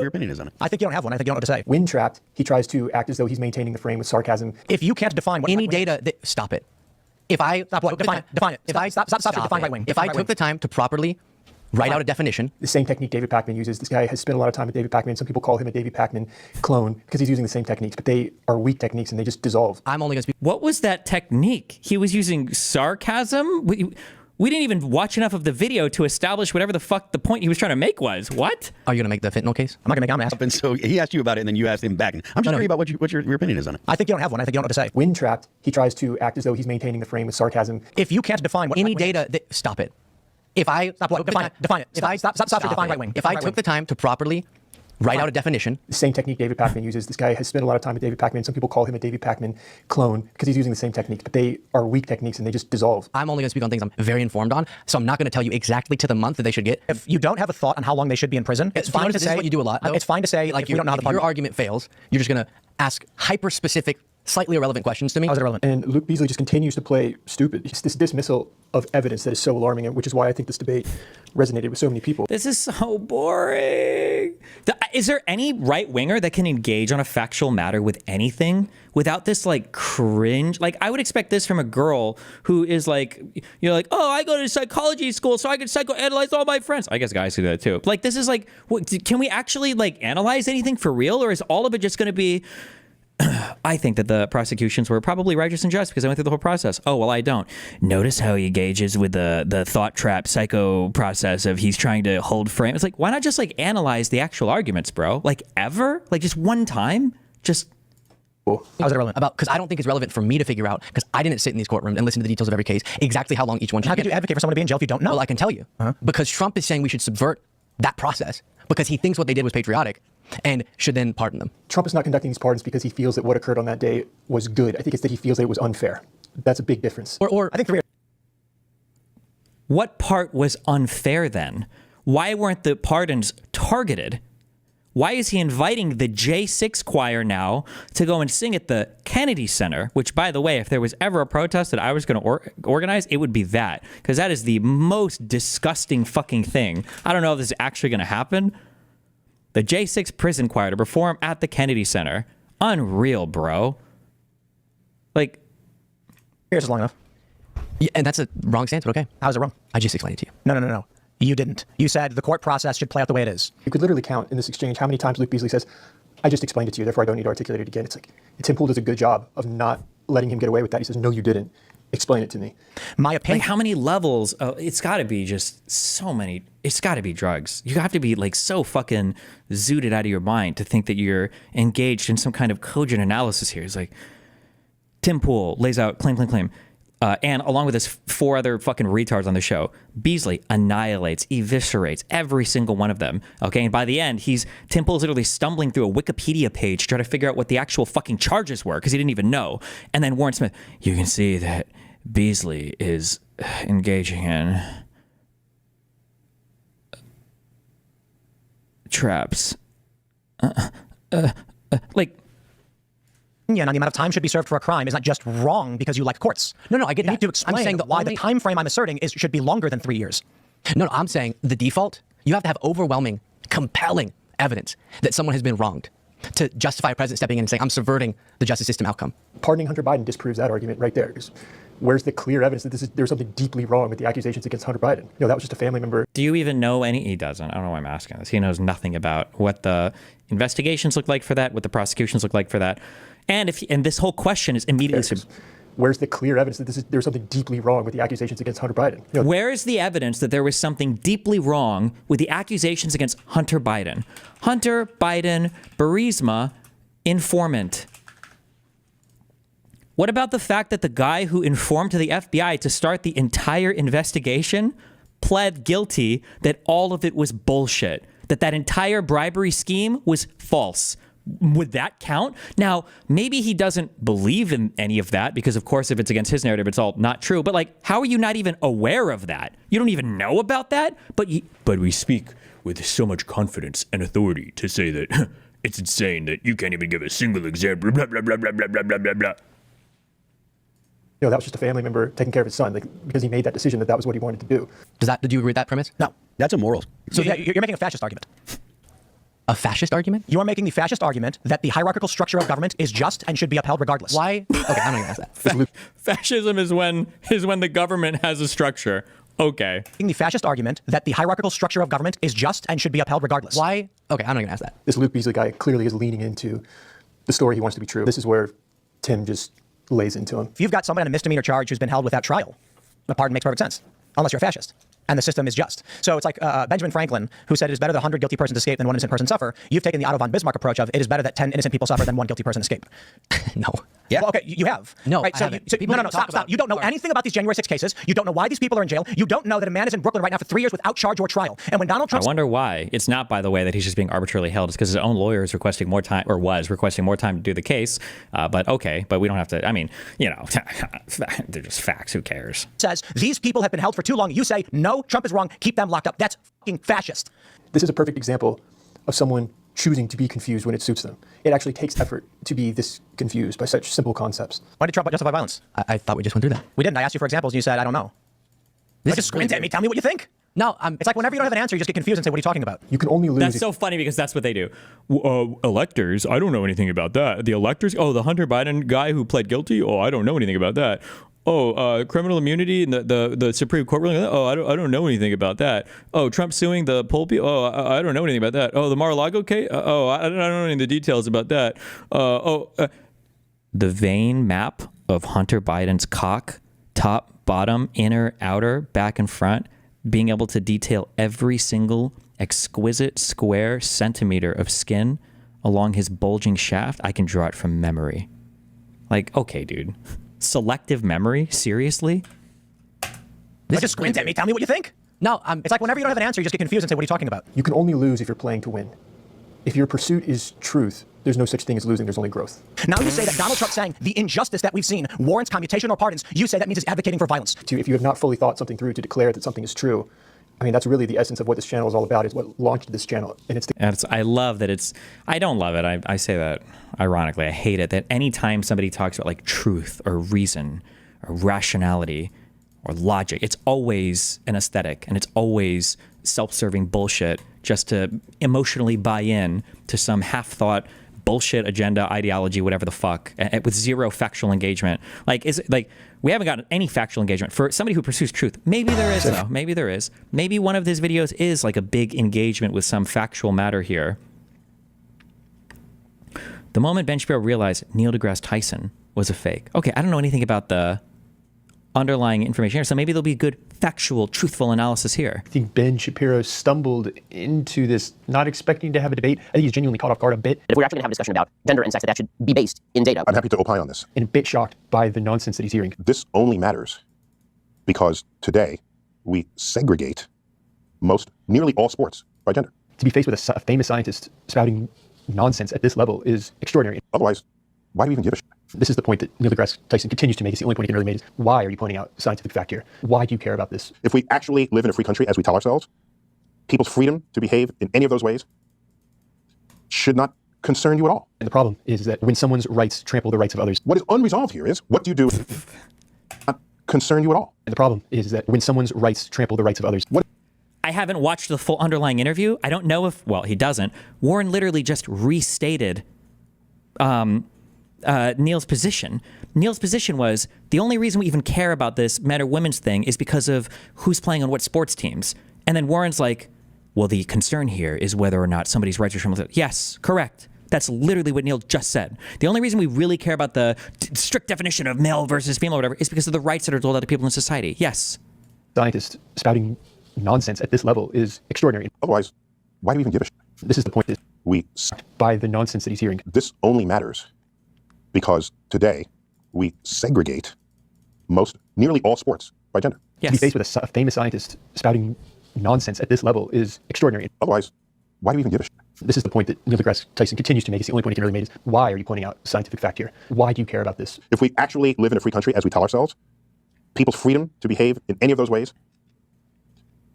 opinion is on it. I think you don't have one. I think you don't know what to say. When trapped, he tries to act as though he's maintaining the frame with sarcasm. If you can't define what any right wing data. Stop it. If I Stop what? took the Define time- it. Define it. If I Stop define right wing. If Define I right took wing. the time to properly write out a definition, The same technique David Pakman uses. This guy has spent a lot of time with David Pakman. Some people call him a David Pakman clone because he's using the same techniques, but they are weak techniques and they just dissolve. I'm only going to speak. What was that technique? He was using sarcasm? We didn't even watch enough of the video to establish whatever the fuck the point he was trying to make was. What? Are you going to make the fentanyl case? I'm not going to make. I'm going to ask. And so he asked you about it, and then you asked him back. And I'm just curious about what your opinion is on it. I think you don't have one. I think you don't know what to say. When trapped, he tries to act as though he's maintaining the frame with sarcasm. If you can't define what Any right wing data. Stop it. If I Stop what? took the Define time- it. Define it. If I Stop define right wing. If Define I right took wing. the time to properly write out a definition, The same technique David Pakman uses. This guy has spent a lot of time with David Pakman. Some people call him a David Pakman clone because he's using the same techniques, but they are weak techniques and they just dissolve. I'm only going to speak on things I'm very informed on. So I'm not going to tell you exactly to the month that they should get. If you don't have a thought on how long they should be in prison, it's Do you fine notice to this is say what you do a lot. Though? It's fine to say like if we don't know how the if your argument fails, you're just going to ask hyper-specific, slightly irrelevant questions to me. How is it irrelevant? And Luke Beasley just continues to play stupid. It's this dismissal of evidence that is so alarming, and which is why I think this debate resonated with so many people. This is so boring. Is there any right winger that can engage on a factual matter with anything without this like cringe? Like I would expect this from a girl who is like, you're like, oh, I go to psychology school so I can psychoanalyze all my friends. I guess guys do that too. Like this is like, can we actually like analyze anything for real, or is all of it just going to be? I think that the prosecutions were probably righteous and just because I went through the whole process. Oh, well, I don't. Notice how he engages with the thought trap psycho process of he's trying to hold frame. It's like, why not just like analyze the actual arguments, bro? Like ever? Like just one time? Just How is it irrelevant? Because I don't think it's relevant for me to figure out, because I didn't sit in these courtrooms and listen to the details of every case, exactly how long each one should How get. could you advocate for someone to be in jail if you don't know? Well, I can tell you. Because Trump is saying we should subvert that process because he thinks what they did was patriotic and should then pardon them. Trump is not conducting these pardons because he feels that what occurred on that day was good. I think it's that he feels that it was unfair. That's a big difference. Or I think three. What part was unfair then? Why weren't the pardons targeted? Why is he inviting the J6 choir now to go and sing at the Kennedy Center? Which, by the way, if there was ever a protest that I was going to organize, it would be that. Because that is the most disgusting fucking thing. I don't know if this is actually going to happen. The J6 prison choir to perform at the Kennedy Center. Unreal, bro. Like, Here's long enough. yeah, and that's a wrong stance, but okay. How's it wrong? I just explained it to you. No. You didn't. You said the court process should play out the way it is. You could literally count in this exchange how many times Luke Beasley says, I just explained it to you, therefore I don't need to articulate it again. It's like, Tim Pool does a good job of not letting him get away with that. He says, no, you didn't. Explain it to me. My opinion. how many levels? It's got to be just so many. It's got to be drugs. You have to be like so fucking zooted out of your mind to think that you're engaged in some kind of cogent analysis here. It's like Tim Pool lays out claim. And along with his 4 other fucking retards on the show, Beasley annihilates, eviscerates every single one of them. Okay, and by the end, Tim Pool's literally stumbling through a Wikipedia page to try to figure out what the actual fucking charges were because he didn't even know. And then Warren Smith, you can see that Beasley is engaging in traps. Like. On the amount of time should be served for a crime is not just wrong because you like courts. No, I get you that. need to explain I'm saying why the time frame I'm asserting should be longer than 3 years. No, I'm saying the default, you have to have overwhelming, compelling evidence that someone has been wronged to justify a president stepping in and saying, I'm subverting the justice system outcome. Pardoning Hunter Biden disproves that argument right there. Because where's the clear evidence that there's something deeply wrong with the accusations against Hunter Biden? That was just a family member. Do you even know any? He doesn't. I don't know why I'm asking this. He knows nothing about what the investigations look like for that, what the prosecutions look like for that. And this whole question is immediately. Where's the clear evidence that there's something deeply wrong with the accusations against Hunter Biden? Where is the evidence that there was something deeply wrong with the accusations against Hunter Biden? Hunter Biden, Burisma, informant. What about the fact that the guy who informed to the FBI to start the entire investigation pled guilty that all of it was bullshit, that entire bribery scheme was false? Would that count? Now, maybe he doesn't believe in any of that because, of course, if it's against his narrative, it's all not true. But like, how are you not even aware of that? You don't even know about that? But we speak with so much confidence and authority to say that it's insane that you can't even give a single example. Blah, blah, blah, blah, blah, blah, blah, blah, blah. That was just a family member taking care of his son, because he made that decision that was what he wanted to do. Do you agree with that premise? No. That's immoral. So you're making a fascist argument. A fascist argument? You're making the fascist argument that the hierarchical structure of government is just and should be upheld regardless. Why? Okay, I'm not gonna ask that. Fascism is when the government has a structure. Okay. Making the fascist argument that the hierarchical structure of government is just and should be upheld regardless. Why? Okay, I'm not gonna ask that. This Luke Beasley guy clearly is leaning into the story he wants to be true. This is where Tim just lays into him. If you've got somebody on a misdemeanor charge who's been held without trial, the pardon makes perfect sense, unless you're a fascist. And the system is just. So it's like Benjamin Franklin, who said it is better that 100 guilty persons escape than 1 innocent person suffer. You've taken the Otto von Bismarck approach of it is better that 10 innocent people suffer than 1 guilty person escape. No. Yeah. Well, okay, you have. No, right, I so haven't. Stop. You don't know anything about these January 6 cases. You don't know why these people are in jail. You don't know that a man is in Brooklyn right now for 3 years without charge or trial. And when Donald Trump... I wonder why. It's not, by the way, that he's just being arbitrarily held. It's because his own lawyer is requesting more time, or was requesting more time to do the case. But we don't have to... I mean, they're just facts. Who cares? says these people have been held for too long. You say, no, Trump is wrong. Keep them locked up. That's fucking fascist. This is a perfect example of someone choosing to be confused when it suits them. It actually takes effort to be this confused by such simple concepts. Why did Trump justify violence? I thought we just went through that. We didn't. I asked you for examples and you said, I don't know. Just squint at me. Tell me what you think. No, It's like whenever you don't have an answer, you just get confused and say, what are you talking about? You can only lose. That's so funny because that's what they do. Electors, I don't know anything about that. The electors, the Hunter Biden guy who pled guilty, I don't know anything about that. Criminal immunity and the Supreme Court ruling. I don't know anything about that. Trump suing the poll people. I don't know anything about that. The Mar-a-Lago case. I don't know any of the details about that. The vein map of Hunter Biden's cock, top, bottom, inner, outer, back, and front, being able to detail every single exquisite square centimeter of skin along his bulging shaft. I can draw it from memory. Like, okay, dude. Selective memory? Seriously? Just squint at me. Tell me what you think. No, It's like whenever you don't have an answer, you just get confused and say, what are you talking about? You can only lose if you're playing to win. If your pursuit is truth, there's no such thing as losing, there's only growth. Now you say that Donald Trump saying the injustice that we've seen warrants commutation or pardons. You say that means he's advocating for violence. If you have not fully thought something through to declare that something is true, I mean, that's really the essence of what this channel is all about, is what launched this channel. And it's I love that I don't love it. I say that ironically. I hate it that anytime somebody talks about like truth or reason or rationality or logic, it's always an aesthetic and it's always self-serving bullshit just to emotionally buy in to some half-thought bullshit agenda, ideology, whatever the fuck, with zero factual engagement. Like, we haven't gotten any factual engagement for somebody who pursues truth. Maybe there is, though. Maybe there is. Maybe one of his videos is like a big engagement with some factual matter here. The moment Ben Shapiro realized Neil deGrasse Tyson was a fake. Okay, I don't know anything about the underlying information here, so maybe there'll be good factual, truthful analysis here. I think Ben Shapiro stumbled into this not expecting to have a debate. I think he's genuinely caught off guard a bit. If we're actually going to have a discussion about gender and sex, that should be based in data. I'm happy to opine on this. And a bit shocked by the nonsense that he's hearing. This only matters because today we segregate nearly all sports by gender. To be faced with a famous scientist spouting nonsense at this level is extraordinary. Otherwise, why do we even give a shit? This is the point that Neil deGrasse Tyson continues to make. It's the only point he can really make is, why are you pointing out scientific fact here? Why do you care about this? If we actually live in a free country, as we tell ourselves, people's freedom to behave in any of those ways should not concern you at all. And the problem is that when someone's rights trample the rights of others, what is unresolved here is, what do you do not concern you at all? And the problem is that when someone's rights trample the rights of others, I haven't watched the full underlying interview. I don't know if, well, he doesn't. Warren literally just restated Neil's position. Neil's position was the only reason we even care about this men or women's thing is because of who's playing on what sports teams. And then Warren's like, well, the concern here is whether or not somebody's rights are trampled. Yes, correct. That's literally what Neil just said. The only reason we really care about the strict definition of male versus female or whatever is because of the rights that are doled out to people in society. Yes. Scientists spouting nonsense at this level is extraordinary. Otherwise, why do we even give a shit? This is the point that by the nonsense that he's hearing. This only matters because today we segregate nearly all sports by gender. Yes. To be faced with a famous scientist spouting nonsense at this level is extraordinary. Otherwise, why do we even give a shit? This is the point that Neil deGrasse Tyson continues to make. It's the only point he can really make is, why are you pointing out scientific fact here? Why do you care about this? If we actually live in a free country, as we tell ourselves, people's freedom to behave in any of those ways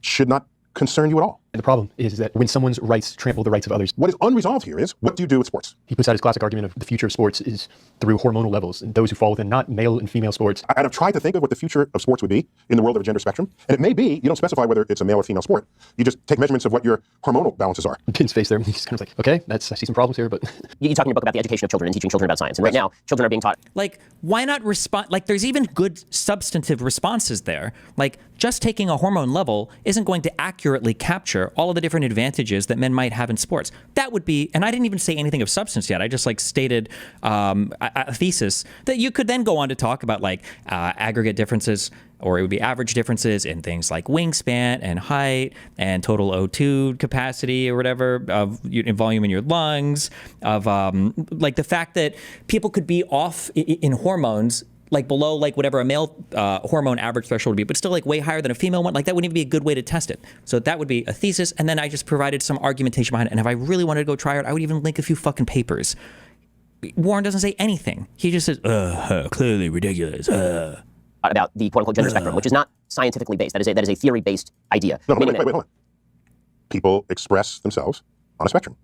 should not concern you at all. And the problem is that when someone's rights trample the rights of others, what is unresolved here is, what do you do with sports? He puts out his classic argument of the future of sports is through hormonal levels, and those who fall within not male and female sports. I've tried to think of what the future of sports would be in the world of a gender spectrum, and it may be, you don't specify whether it's a male or female sport. You just take measurements of what your hormonal balances are. Ben's face there, he's kind of like, okay, I see some problems here, but... You talk in your book about the education of children and teaching children about science, and right now, children are being taught... Like, why not respond? Like, there's even good substantive responses there. Like, just taking a hormone level isn't going to accurately capture all of the different advantages that men might have in sports. That would be, and I didn't even say anything of substance yet. I just like stated a thesis that you could then go on to talk about like aggregate differences, or it would be average differences in things like wingspan and height and total O2 capacity or whatever of volume in your lungs, of like the fact that people could be off in hormones like below like whatever a male hormone average threshold would be, but still like way higher than a female one. Like that wouldn't even be a good way to test it. So that would be a thesis, and then I just provided some argumentation behind it. And if I really wanted to go try it, I would even link a few fucking papers. Warren doesn't say anything. He just says, clearly ridiculous. About the quote-unquote gender spectrum, which is not scientifically based. That is a theory-based idea. No, wait, hold on. People express themselves on a spectrum.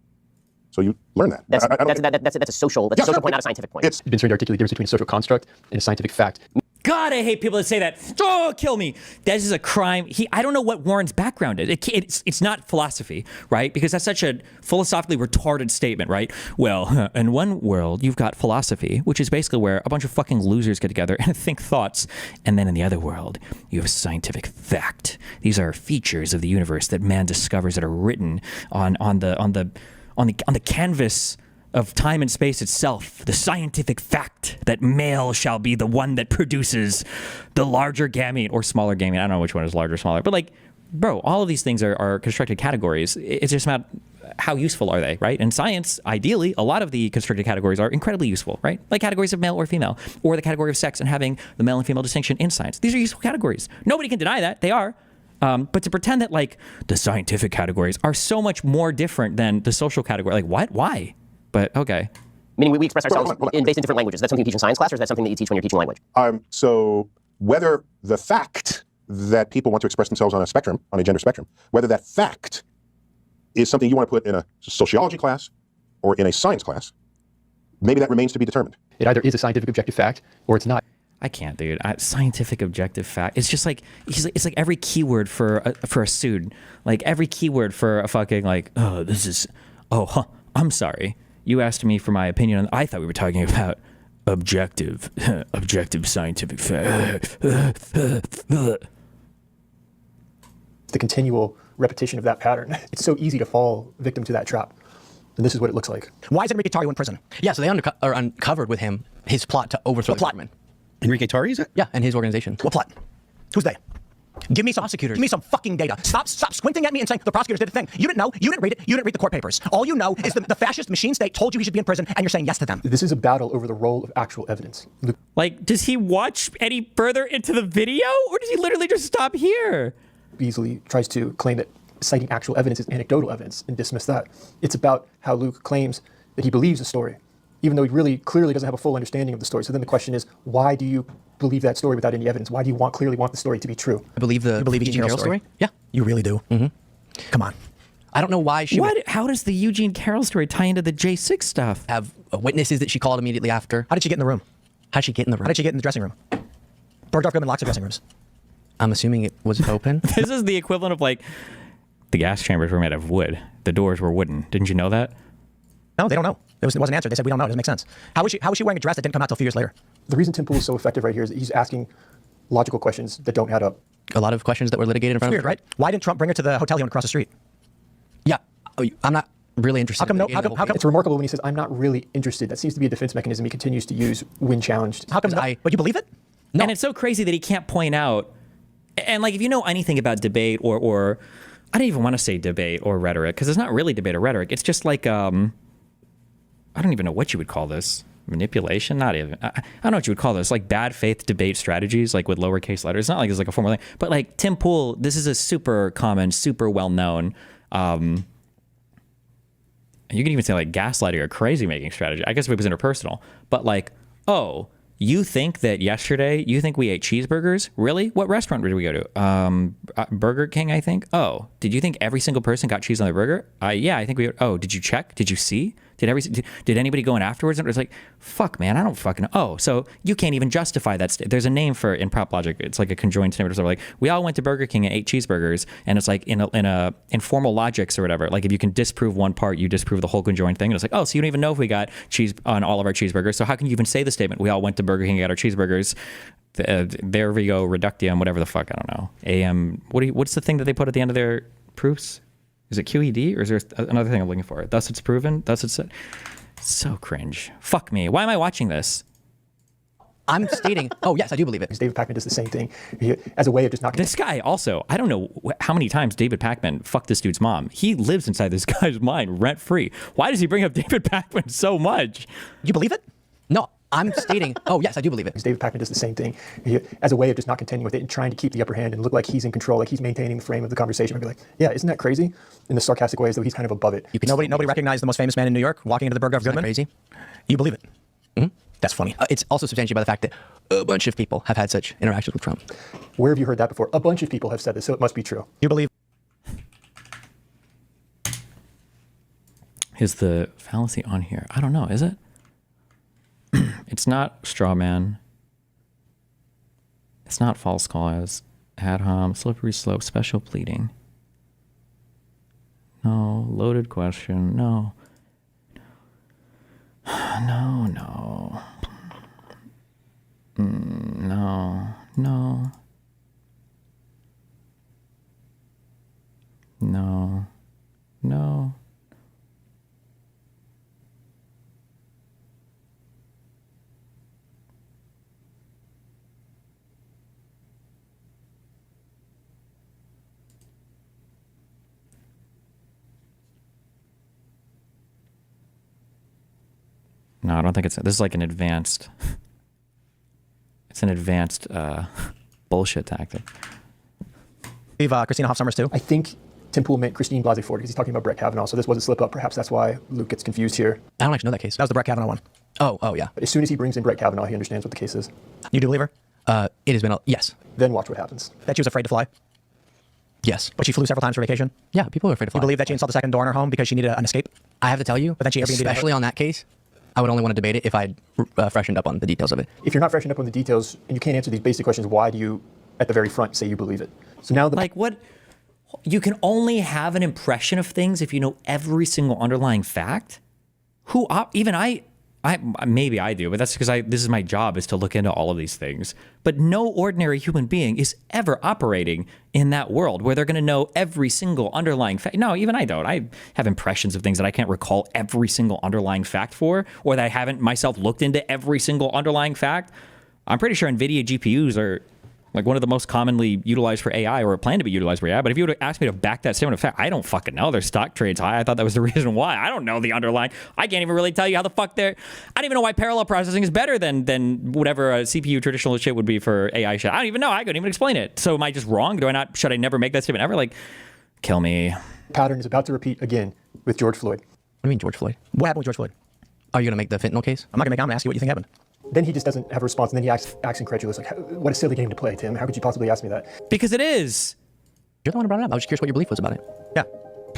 So you learn that. That's a social point, not a scientific point. It's been trying to articulate the difference between a social construct and a scientific fact. God, I hate people that say that. Oh, kill me. This is a crime. I don't know what Warren's background is. It's not philosophy, right? Because that's such a philosophically retarded statement, right? Well, in one world, you've got philosophy, which is basically where a bunch of fucking losers get together and think thoughts. And then in the other world, you have scientific fact. These are features of the universe that man discovers that are written on the canvas of time and space itself, the scientific fact that male shall be the one that produces the larger gamete or smaller gamete. I don't know which one is larger or smaller, but like, bro, all of these things are constructed categories. It's just about how useful are they, right? In science, ideally, a lot of the constructed categories are incredibly useful, right? Like categories of male or female, or the category of sex and having the male and female distinction in science. These are useful categories. Nobody can deny that. They are. But to pretend that like the scientific categories are so much more different than the social category, like what? Why? But okay. Meaning we express ourselves hold on. based in different languages. Is that something you teach in science class, or is that something that you teach when you're teaching language? So whether the fact that people want to express themselves on a spectrum, on a gender spectrum, whether that fact is something you want to put in a sociology class or in a science class, maybe that remains to be determined. It either is a scientific objective fact or it's not. I can't, dude. Scientific objective fact. It's just like it's like every keyword for a suit, like every keyword for a fucking like. Oh, this is. Oh, huh. I'm sorry. You asked me for my opinion on. I thought we were talking about objective scientific fact. The continual repetition of that pattern. It's so easy to fall victim to that trap. And this is what it looks like. Why is Enrique Tarrio in prison? Yeah, so they uncovered with him his plot to overthrow the government. Enrique Tarrio, is it? Yeah, and his organization. What plot? Who's they? Give me some prosecutors. Give me some fucking data. Stop squinting at me and saying the prosecutors did a thing. You didn't know. You didn't read it. You didn't read the court papers. All you know is the fascist machine state told you he should be in prison, and you're saying yes to them. This is a battle over the role of actual evidence. Like, does he watch any further into the video, or does he literally just stop here? Beasley tries to claim that citing actual evidence is anecdotal evidence and dismiss that. It's about how Luke claims that he believes the story, even though he really clearly doesn't have a full understanding of the story. So then the question is, why do you believe that story without any evidence? Why do you clearly want the story to be true? I believe the Eugene Carroll story? Yeah. You really do? Mm-hmm. Come on. I don't know why she would How does the Eugene Carroll story tie into the J6 stuff? have witnesses that she called immediately after. How did she get in the room? How'd she get in the room? How did she get in the dressing room? Bergdorf Goodman locks the dressing rooms. I'm assuming it was open. This is the equivalent of like the gas chambers were made of wood. The doors were wooden. Didn't you know that? No, they don't know. It wasn't answered. They said we don't know. It doesn't make sense. How was she wearing a dress that didn't come out till a few years later? The reason Tim Pool is so effective right here is that he's asking logical questions that don't add up. A lot of questions that were litigated in front Weird, of her. right? Why didn't Trump bring her to the hotel he owned across the street? Yeah. I'm not really interested. How come in no- litigating how the come- whole how thing. It's remarkable when he says, I'm not really interested. That seems to be a defense mechanism he continues to use when challenged. How come? But you believe it? And it's so crazy that he can't point out. And like, if you know anything about debate or I don't even want to say debate or rhetoric, because it's not really debate or rhetoric. It's just like, I don't even know what you would call this. Manipulation? Not even. I don't know what you would call this. Like bad faith debate strategies, like with lowercase letters. It's not like it's like a formal thing. But like Tim Pool, this is a super common, super well known. You can even say like gaslighting or crazy making strategy. I guess if it was interpersonal. But like, oh, you think that yesterday, you think we ate cheeseburgers? Really? What restaurant did we go to? Burger King, I think. Oh, did you think every single person got cheese on their burger? Yeah, I think we. Oh, did you check? Did you see? Did anybody go in afterwards? And it was like, fuck, man, I don't fucking know. Oh, so you can't even justify that. There's a name for it in prop logic. It's like a conjoined statement. So like, we all went to Burger King and ate cheeseburgers, and it's like in a informal logics or whatever. Like if you can disprove one part, you disprove the whole conjoined thing. And it's like, oh, so you don't even know if we got cheese on all of our cheeseburgers. So how can you even say the statement? We all went to Burger King and got our cheeseburgers. There we go, reductium, whatever the fuck, I don't know. What's the thing that they put at the end of their proofs? Is it QED or is there another thing I'm looking for? Thus it's proven. Thus it's so cringe. Fuck me. Why am I watching this? I'm stating. Oh yes, I do believe it. David Pakman does the same thing as a way of just not. This guy also, I don't know how many times David Pakman fucked this dude's mom. He lives inside this guy's mind rent free. Why does he bring up David Pakman so much? You believe it? No, I'm stating. Oh yes, I do believe it. David Pakman does the same thing as a way of just not contending with it and trying to keep the upper hand and look like he's in control, like he's maintaining the frame of the conversation. And be like, yeah, isn't that crazy? In the sarcastic way, as though he's kind of above it. Nobody recognized the most famous man in New York walking into the Bergdorf Goodman. Crazy. You believe it? Mm-hmm. That's funny. It's also substantiated by the fact that a bunch of people have had such interactions with Trump. Where have you heard that before? A bunch of people have said this, so it must be true. You believe? Is the fallacy on here? I don't know. Is it? It's not straw man. It's not false cause. Ad hom, slippery slope, special pleading. No, loaded question. No. No. No. No. No. No. No, I don't think this is like an advanced, it's an advanced bullshit tactic. Christina Hoff Sommers too? I think Tim Pool meant Christine Blasey Ford because he's talking about Brett Kavanaugh, so this was a slip up. Perhaps that's why Luke gets confused here. I don't actually know that case. That was the Brett Kavanaugh one. Oh, yeah. But as soon as he brings in Brett Kavanaugh, he understands what the case is. You do believe her? It has been yes. Then watch what happens. That she was afraid to fly? Yes. But she flew several times for vacation? Yeah, people are afraid to fly. You believe that she installed the second door in her home because she needed an escape? I have to tell you, But then she Airbnb'd especially on that case, I would only want to debate it if I'd freshened up on the details of it. If you're not freshened up on the details and you can't answer these basic questions, why do you, at the very front, say you believe it? So now the Like what? You can only have an impression of things if you know every single underlying fact. Even I maybe I do, but that's because this is my job, is to look into all of these things. But no ordinary human being is ever operating in that world where they're going to know every single underlying fact. No, even I don't. I have impressions of things that I can't recall every single underlying fact for, or that I haven't myself looked into every single underlying fact. I'm pretty sure NVIDIA GPUs are like one of the most commonly utilized for AI, or plan to be utilized for AI. But if you would have asked me to back that statement of fact, I don't fucking know. Their stock trades high. I thought that was the reason why. I don't know the underlying. I can't even really tell you how the fuck they're. I don't even know why parallel processing is better than whatever a CPU traditional shit would be for AI shit. I don't even know. I couldn't even explain it. So am I just wrong? Should I never make that statement ever? Like, kill me. pattern is about to repeat again with George Floyd. What do you mean, George Floyd? What happened with George Floyd? Are you going to make the fentanyl case? I'm going to ask you what you think happened. Then he just doesn't have a response, and then he acts incredulous. Like, what a silly game to play, Tim. How could you possibly ask me that? Because it is. You're the one who brought it up. I was just curious what your belief was about it. Yeah.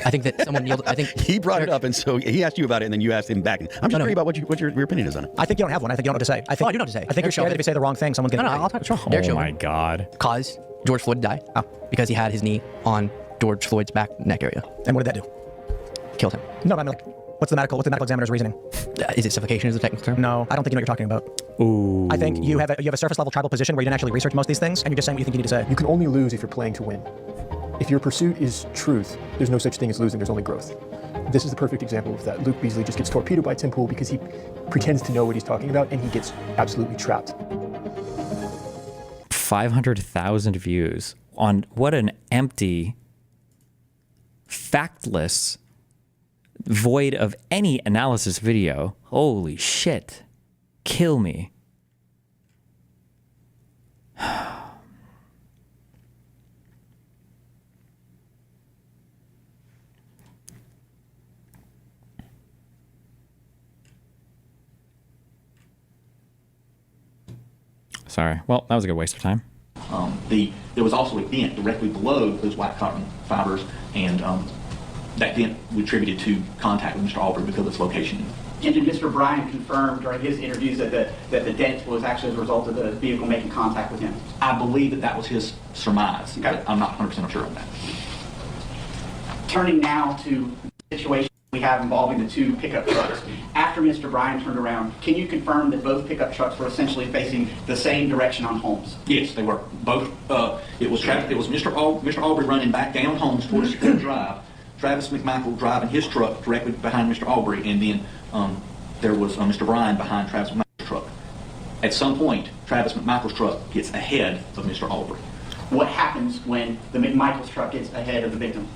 I think that someone yielded. I think He brought it up, and so he asked you about it, and then you asked him back. I'm just curious about what your opinion is on it. I think you don't have one. I think you don't know what to say. I think, I do know what to say. I think you're scared that if you say the wrong thing, someone's going to... I'll talk. Sure. Oh my God. Caused George Floyd to die because he had his knee on George Floyd's back neck area. And what did that do? Killed him. No, I mean, like, what's the medical examiner's reasoning? Is it suffocation is the technical term? No, I don't think you know what you're talking about. Ooh. I think you have a surface level tribal position where you didn't actually research most of these things, and you're just saying what you think you need to say. You can only lose if you're playing to win. If your pursuit is truth, there's no such thing as losing, there's only growth. This is the perfect example of that. Luke Beasley just gets torpedoed by Tim Pool because he pretends to know what he's talking about, and he gets absolutely trapped. 500,000 views on what an empty, factless, void of any analysis video. Holy shit. Kill me. Sorry. Well, that was a good waste of time. There was also a dent directly below those white cotton fibers, and that dent we attributed to contact with Mr. Arbery because of its location. And did Mr. Bryan confirm during his interviews that the dent was actually as a result of the vehicle making contact with him? I believe that was his surmise. Okay. I'm not 100% sure on that. Turning now to the situation we have involving the two pickup trucks. After Mr. Bryan turned around, can you confirm that both pickup trucks were essentially facing the same direction on Holmes? Yes, they were. Both. It was Mr. Arbery running back down Holmes towards Satilla Drive, Travis McMichael driving his truck directly behind Mr. Arbery, and then there was Mr. Bryan behind Travis McMichael's truck. At some point, Travis McMichael's truck gets ahead of Mr. Arbery. What happens when the McMichael's truck gets ahead of the victim?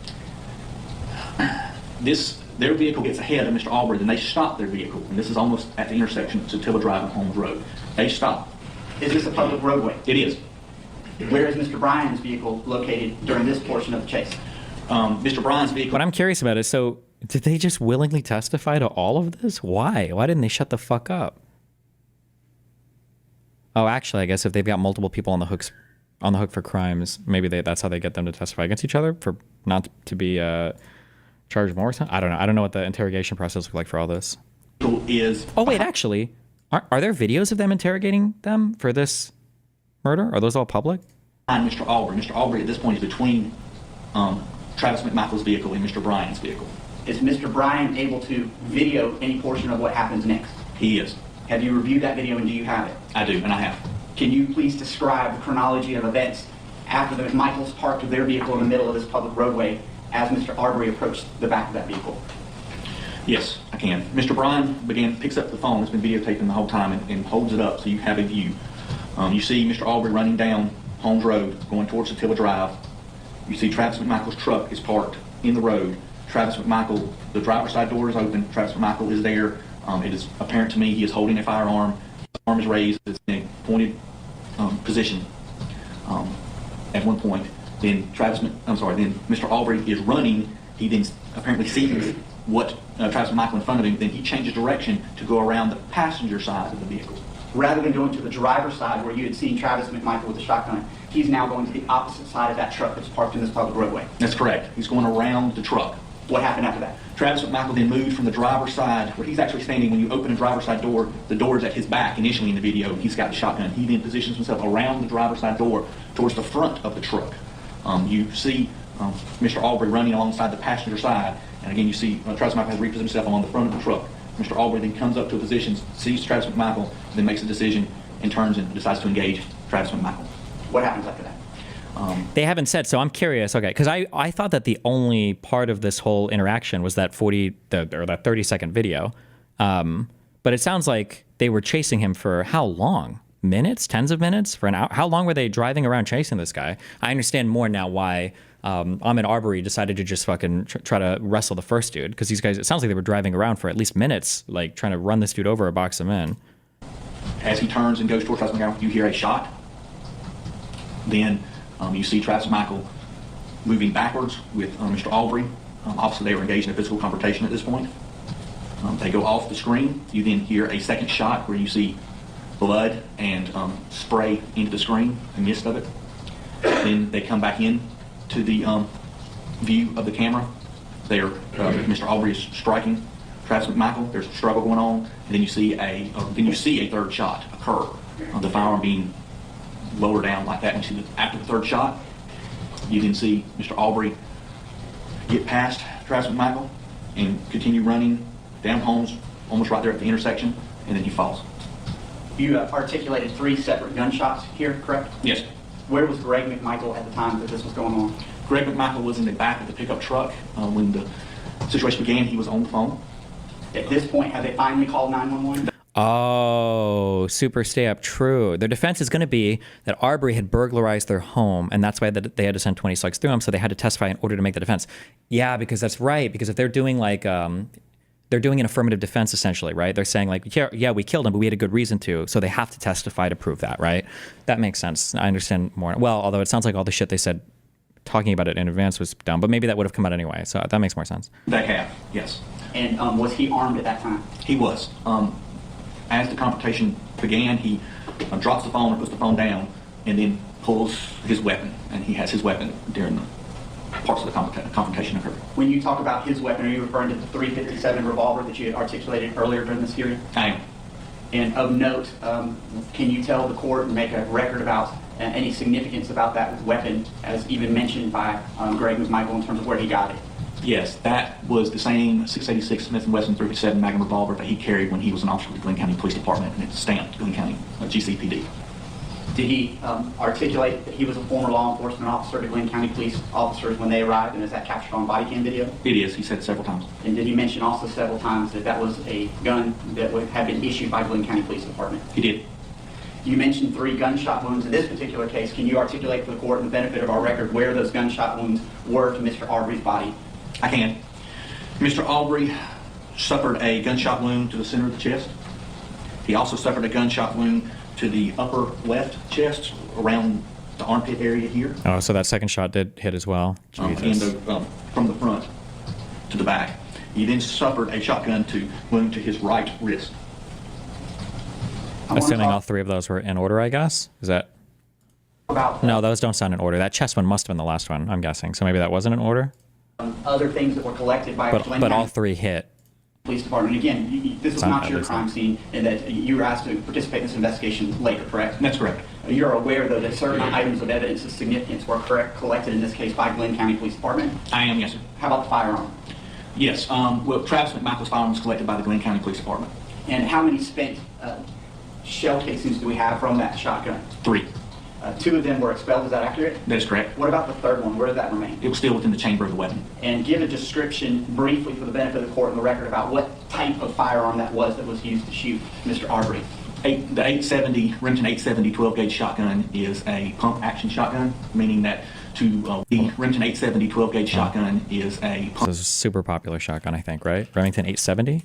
Their vehicle gets ahead of Mr. Arbery, then they stop their vehicle, and this is almost at the intersection of Satilla Drive and Holmes Road. They stop. Is this a public roadway? It is. Where is Mr. Bryan's vehicle located during this portion of the chase? Mr. Bryan's vehicle. What I'm curious about is, so did they just willingly testify to all of this? Why? Why didn't they shut the fuck up? Oh, actually, I guess if they've got multiple people on the hook for crimes, maybe that's how they get them to testify against each other for not to be charged more. I don't know. I don't know what the interrogation process looks like for all this. Oh wait, actually, are there videos of them interrogating them for this murder? Are those all public? Behind Mr. Arbery. Mr. Arbery at this point is between Travis McMichael's vehicle and Mr. Bryan's vehicle. Is Mr. Bryan able to video any portion of what happens next? He is. Have you reviewed that video and do you have it? I do, and I have. Can you please describe the chronology of events after the McMichaels parked their vehicle in the middle of this public roadway as Mr. Arbery approached the back of that vehicle? Yes, I can. Mr. Bryan picks up the phone that's been videotaping the whole time and holds it up so you have a view. You see Mr. Arbery running down Holmes Road, going towards Satilla Drive. You see Travis McMichael's truck is parked in the road. Travis McMichael, the driver's side door is open. Travis McMichael is there. It is apparent to me he is holding a firearm. His arm is raised. It's in a pointed position at one point. Then then Mr. Arbery is running. He then apparently sees what Travis McMichael in front of him. Then he changes direction to go around the passenger side of the vehicle. Rather than going to the driver's side where you had seen Travis McMichael with the shotgun, he's now going to the opposite side of that truck that's parked in this public roadway. That's correct. He's going around the truck. What happened after that? Travis McMichael then moved from the driver's side, where he's actually standing. When you open a driver's side door, the door is at his back initially in the video. He's got the shotgun. He then positions himself around the driver's side door towards the front of the truck. You see Mr. Arbery running alongside the passenger side, and again you see Travis McMichael has repositioned himself along the front of the truck. Mr. Arbery then comes up to a position, sees Travis McMichael, then makes a decision and turns and decides to engage Travis McMichael. What happens after that? They haven't said, so I'm curious. Okay, because I thought that the only part of this whole interaction was that 30-second video, but it sounds like they were chasing him for how long? Minutes, tens of minutes, for an hour? How long were they driving around chasing this guy? I understand more now why Ahmaud Arbery decided to just fucking try to wrestle the first dude, because these guys, it sounds like they were driving around for at least minutes, like trying to run this dude over or box him in. As he turns and goes towards Travis McMichael, you hear a shot. Then you see Travis McMichael moving backwards with Mr. Arbery. Obviously, they were engaged in a physical confrontation at this point. They go off the screen. You then hear a second shot where you see blood and spray into the screen, a mist of it. Then they come back in to the view of the camera. There, Mr. Arbery is striking Travis McMichael. There's a struggle going on, and then you see a third shot occur. The firearm being lower down like that. And you see that after the third shot, you then see Mr. Arbery get past Travis McMichael and continue running down Holmes, almost right there at the intersection, and then he falls. You articulated 3 separate gunshots here, correct? Yes. Where was Greg McMichael at the time that this was going on? Greg McMichael was in the back of the pickup truck. When the situation began, he was on the phone. At this point, have they finally called 911? Oh, super stay up true. Their defense is going to be that Arbery had burglarized their home, and that's why they had to send 20 slugs through him, so they had to testify in order to make the defense. Yeah, because that's right, because if they're doing like, they're doing an affirmative defense essentially, right? They're saying like, yeah, we killed him, but we had a good reason to, so they have to testify to prove that, right? That makes sense. I understand more. Well, although it sounds like all the shit they said talking about it in advance was dumb, but maybe that would have come out anyway, so that makes more sense. They have, yes. And was he armed at that time? He was. As the confrontation began, he drops the phone or puts the phone down and then pulls his weapon, and he has his weapon during the parts of the confrontation occurred. When you talk about his weapon, are you referring to the .357 revolver that you had articulated earlier during this hearing? I am. And of note, can you tell the court and make a record about any significance about that weapon, as even mentioned by Greg McMichael in terms of where he got it? Yes, that was the same .686 Smith & Wesson .357 Magnum revolver that he carried when he was an officer with the Glenn County Police Department, and it's stamped Glenn County GCPD. Did he articulate that he was a former law enforcement officer to Glenn County police officers when they arrived, and is that captured on body cam video? It is. He said it several times. And did he mention also several times that that was a gun that would have been issued by Glenn County Police Department? He did. You mentioned 3 gunshot wounds in this particular case. Can you articulate for the court, and the benefit of our record, where those gunshot wounds were to Mr. Arbery's body? I can. Mr. Arbery suffered a gunshot wound to the center of the chest. He also suffered a gunshot wound to the upper left chest around the armpit area here. Oh, so that second shot did hit as well. Jesus. And from the front to the back. He then suffered a shotgun wound to his right wrist. Assuming all 3 of those were in order, I guess? Is that... No, those don't sound in order. That chest one must have been the last one, I'm guessing. So maybe that wasn't in order? Other things that were collected by Glenn but County all 3 hit. Police Department. Again, this is not your crime scene, and that you were asked to participate in this investigation later, correct? That's correct. You're aware, though, that certain items of evidence of significance were collected in this case by Glenn County Police Department? I am, yes, sir. How about the firearm? Yes. Well, Travis McMichael's firearm was collected by the Glenn County Police Department. And how many spent shell casings do we have from that shotgun? 3. 2 of them were expelled, is that accurate? That is correct. What about the third one? Where did that remain? It was still within the chamber of the weapon. And give a description briefly for the benefit of the court and the record about what type of firearm that was used to shoot Mr. Arbery. The 870, Remington 870 12-gauge shotgun is a pump action shotgun, meaning that the Remington 870 12-gauge shotgun is a pump. So it's a super popular shotgun, I think, right? Remington 870?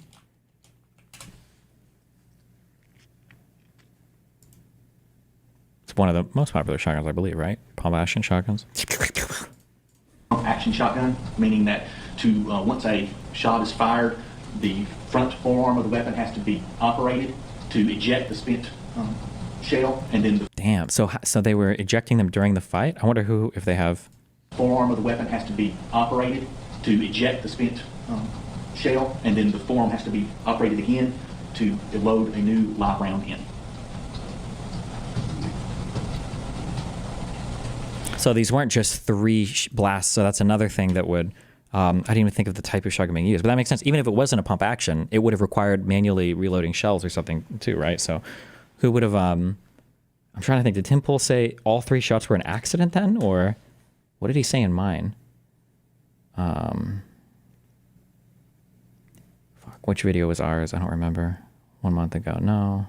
It's one of the most popular shotguns, I believe, right? Pump action shotguns. Action shotgun, meaning that once a shot is fired, the front forearm of the weapon has to be operated to eject the spent shell, and then the Damn. So they were ejecting them during the fight? I wonder if they have... forearm of the weapon has to be operated to eject the spent shell, and then the forearm has to be operated again to load a new live round in. So these weren't just 3 blasts, so that's another thing that would... I didn't even think of the type of shotgun being used, but that makes sense. Even if it wasn't a pump action, it would have required manually reloading shells or something too, right? So who would have... I'm trying to think, did Tim Pool say all 3 shots were an accident then? Or what did he say in mine? Fuck, which video was ours? I don't remember. 1 month ago, no.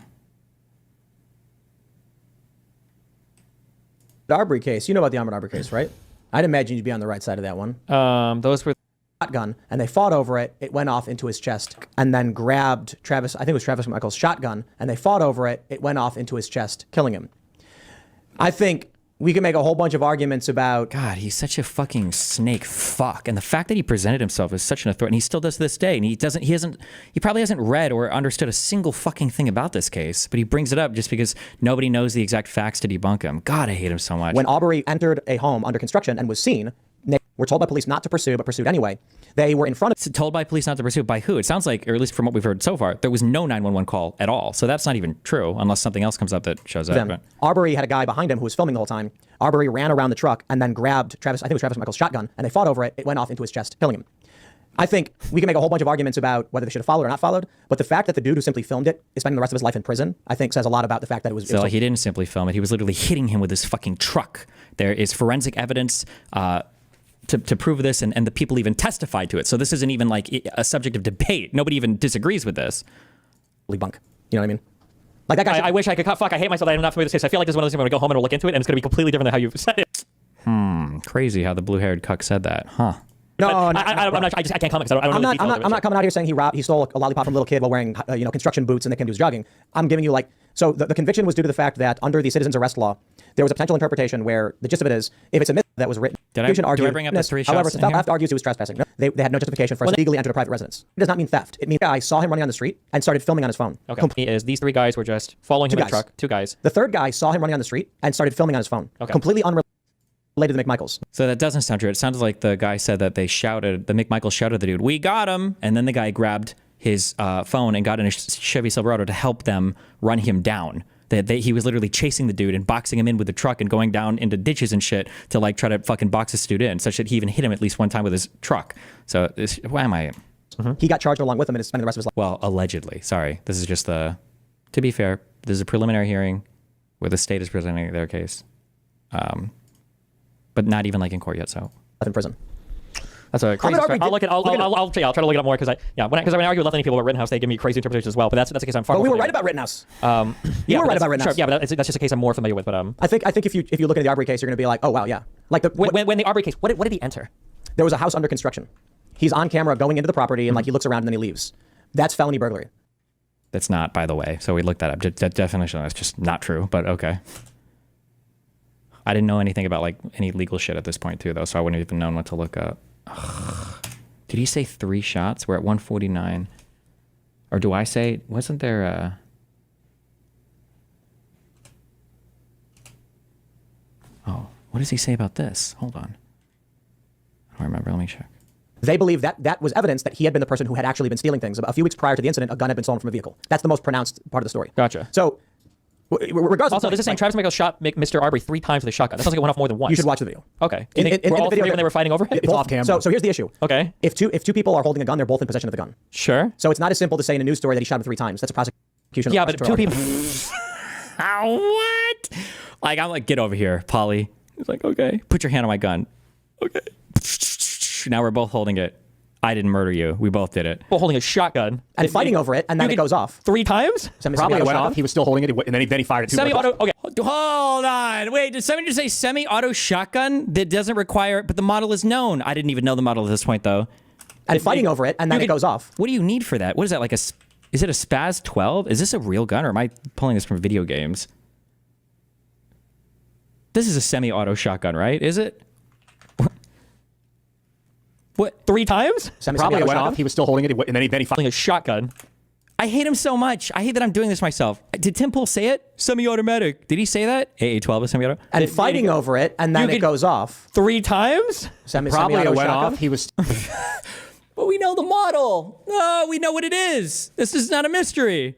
The Arbery case, you know about the Arbery case, right? I'd imagine you'd be on the right side of that one. Those were... Shotgun, and they fought over it. It went off into his chest, and then grabbed Travis, I think it was Travis McMichael's shotgun, and they fought over it. It went off into his chest, killing him. I think we can make a whole bunch of arguments about... God, he's such a fucking snake fuck. And the fact that he presented himself as such an authority, and he still does to this day, and he probably hasn't read or understood a single fucking thing about this case, but he brings it up just because nobody knows the exact facts to debunk him. God, I hate him so much. When Arbery entered a home under construction and was seen, they were told by police not to pursue, but pursued anyway. They were in front of... Told by police not to pursue. By who? It sounds like, or at least from what we've heard so far, there was no 911 call at all. So that's not even true, unless something else comes up that shows up. But... Arbery had a guy behind him who was filming the whole time. Arbery ran around the truck and then grabbed Travis, I think it was Travis McMichael's shotgun, and they fought over it. It went off into his chest, killing him. I think we can make a whole bunch of arguments about whether they should have followed or not followed, but the fact that the dude who simply filmed it is spending the rest of his life in prison, I think says a lot about the fact that it was... So he didn't simply film it. He was literally hitting him with his fucking truck. There is forensic evidence to prove this, and the people even testified to it. So this isn't even like a subject of debate. Nobody even disagrees with this. Bunk. You know what I mean? Like that guy. I wish I could. Fuck, I hate myself that I'm not familiar with this case. I feel like this is one of those things I'm going to go home and we'll look into it, and it's going to be completely different than how you said it. Crazy how the blue-haired cuck said that, huh? No, I'm not. I can't comment because I don't know the details. I'm not coming out here saying he stole a lollipop from a little kid while wearing construction boots and the kid was jogging. I'm giving you like, so the conviction was due to the fact that under the citizen's arrest law, there was a potential interpretation where the gist of it is, if it's a myth that was written, do I bring up the 3 shots? However, the left argues he was trespassing. No, they had no justification for illegally entered a private residence. It does not mean theft. It means I saw him running on the street and started filming on his phone. Okay. These 3 guys were just following him in the truck. 2 guys. The third guy saw him running on the street and started filming on his phone. Okay. Completely unrelated to the McMichaels. So that doesn't sound true. It sounded like the guy said that the McMichaels shouted at the dude, "We got him!" And then the guy grabbed his phone and got in a Chevy Silverado to help them run him down. He was literally chasing the dude and boxing him in with the truck and going down into ditches and shit to like try to fucking box this dude in, such that he even hit him at least one time with his truck. So why am I? He got charged along with him and is spending the rest of his life. Well, allegedly. Sorry. This is just to be fair, this is a preliminary hearing where the state is presenting their case. But not even like in court yet, so. In prison. That's a crazy story. I'll try to look it up more because when I argue with any people about Rittenhouse, they give me crazy interpretations as well. But that's a case I'm far. But we were right about Rittenhouse. You were right about Rittenhouse. Sure, yeah, but that's just a case I'm more familiar with. But I think if you look at the Arbery case, you're going to be like, oh wow, yeah. Like when the Arbery case, what did he enter? There was a house under construction. He's on camera going into the property and like he looks around and then he leaves. That's felony burglary. That's not, by the way. So we looked that up. That definition is just not true. But okay. I didn't know anything about like any legal shit at this point too, though, so I wouldn't have even known what to look up. Did he say 3 shots? We're at 149. Or do I say, wasn't there a... Oh, what does he say about this? Hold on. I don't remember. Let me check. They believe that was evidence that he had been the person who had actually been stealing things. A few weeks prior to the incident, a gun had been stolen from a vehicle. That's the most pronounced part of the story. Gotcha. So, regardless. Also, this is saying Travis McMichael shot Mr. Arbery 3 times with a shotgun. That sounds like it went off more than once. You should watch the video. Okay. Do you think were all 3 when they were fighting over it? It's off camera. So here's the issue. Okay. If two people are holding a gun, they're both in possession of the gun. Sure. So it's not as simple to say in a news story that he shot him 3 times. That's a prosecution. Yeah, but 2 people. What? Like, I'm like, get over here, Polly. He's like, okay. Put your hand on my gun. Okay. Now we're both holding it. I didn't murder you. We both did it. Well, holding a shotgun and fighting over it, and then it goes off 3 times. Probably went off. He was still holding it, and then he fired it. Semi-auto. Okay. Hold on. Wait. Did somebody just say semi-auto shotgun that doesn't require? But the model is known. I didn't even know the model at this point, though. And fighting over it, and then it goes off. What do you need for that? What is that like? Is it a Spaz 12? Is this a real gun, or am I pulling this from video games? This is a semi-auto shotgun, right? Is it? What? 3 times? Probably went off. He was still holding it, and then he A shotgun. I hate him so much. I hate that I'm doing this myself. Did Tim Pool say it? Semi-automatic. Did he say that? AA-12 is semi-auto? and fighting over it, and then it goes off. 3 times? Probably it went off. He was. But we know the model. Oh, we know what it is. This is not a mystery.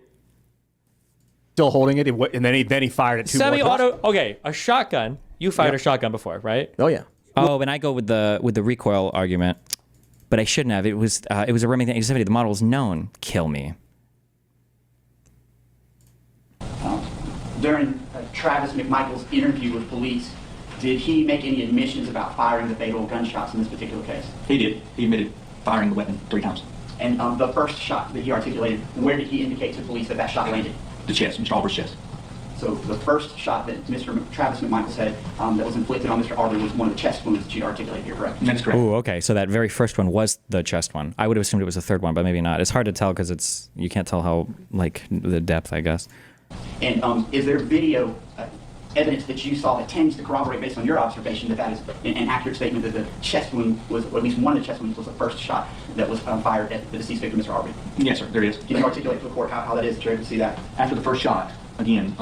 Still holding it, and then he fired it 2 more times. Semi-auto. Okay, a shotgun. You fired a shotgun before, right? Oh yeah. Oh, and I go with the recoil argument, but I shouldn't have. It was a Remington 870. The model is known. Kill me. During Travis McMichael's interview with police, did he make any admissions about firing the fatal gunshots in this particular case? He did. He admitted firing the weapon 3 times. And the first shot that he articulated, where did he indicate to police that that shot landed? The chest, Mr. Arbery's chest. So the first shot that Travis McMichael said that was inflicted on Mr. Arbery was one of the chest wounds that you'd articulated here, correct? That's correct. Ooh, okay. So that very first one was the chest one. I would have assumed it was the third one, but maybe not. It's hard to tell because you can't tell how, like, the depth, I guess. And is there video evidence that you saw that tends to corroborate, based on your observation, that is an accurate statement that the chest wound was, or at least one of the chest wounds was the first shot that was fired at the deceased victim, Mr. Arbery? Yes, sir, there is. Can you articulate to the court how that is that you're able to see that? After the first shot, again,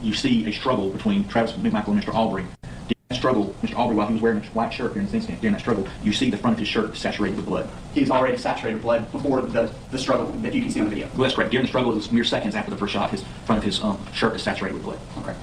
you see a struggle between Travis McMichael and Mr. Arbery. During that struggle, Mr. Arbery, while he was wearing a white shirt during this incident, during that struggle, you see the front of his shirt saturated with blood. He's already saturated with blood before the struggle that you can see on the video. Well, that's correct. During the struggle, it was mere seconds after the first shot, his front of his shirt is saturated with blood. Okay.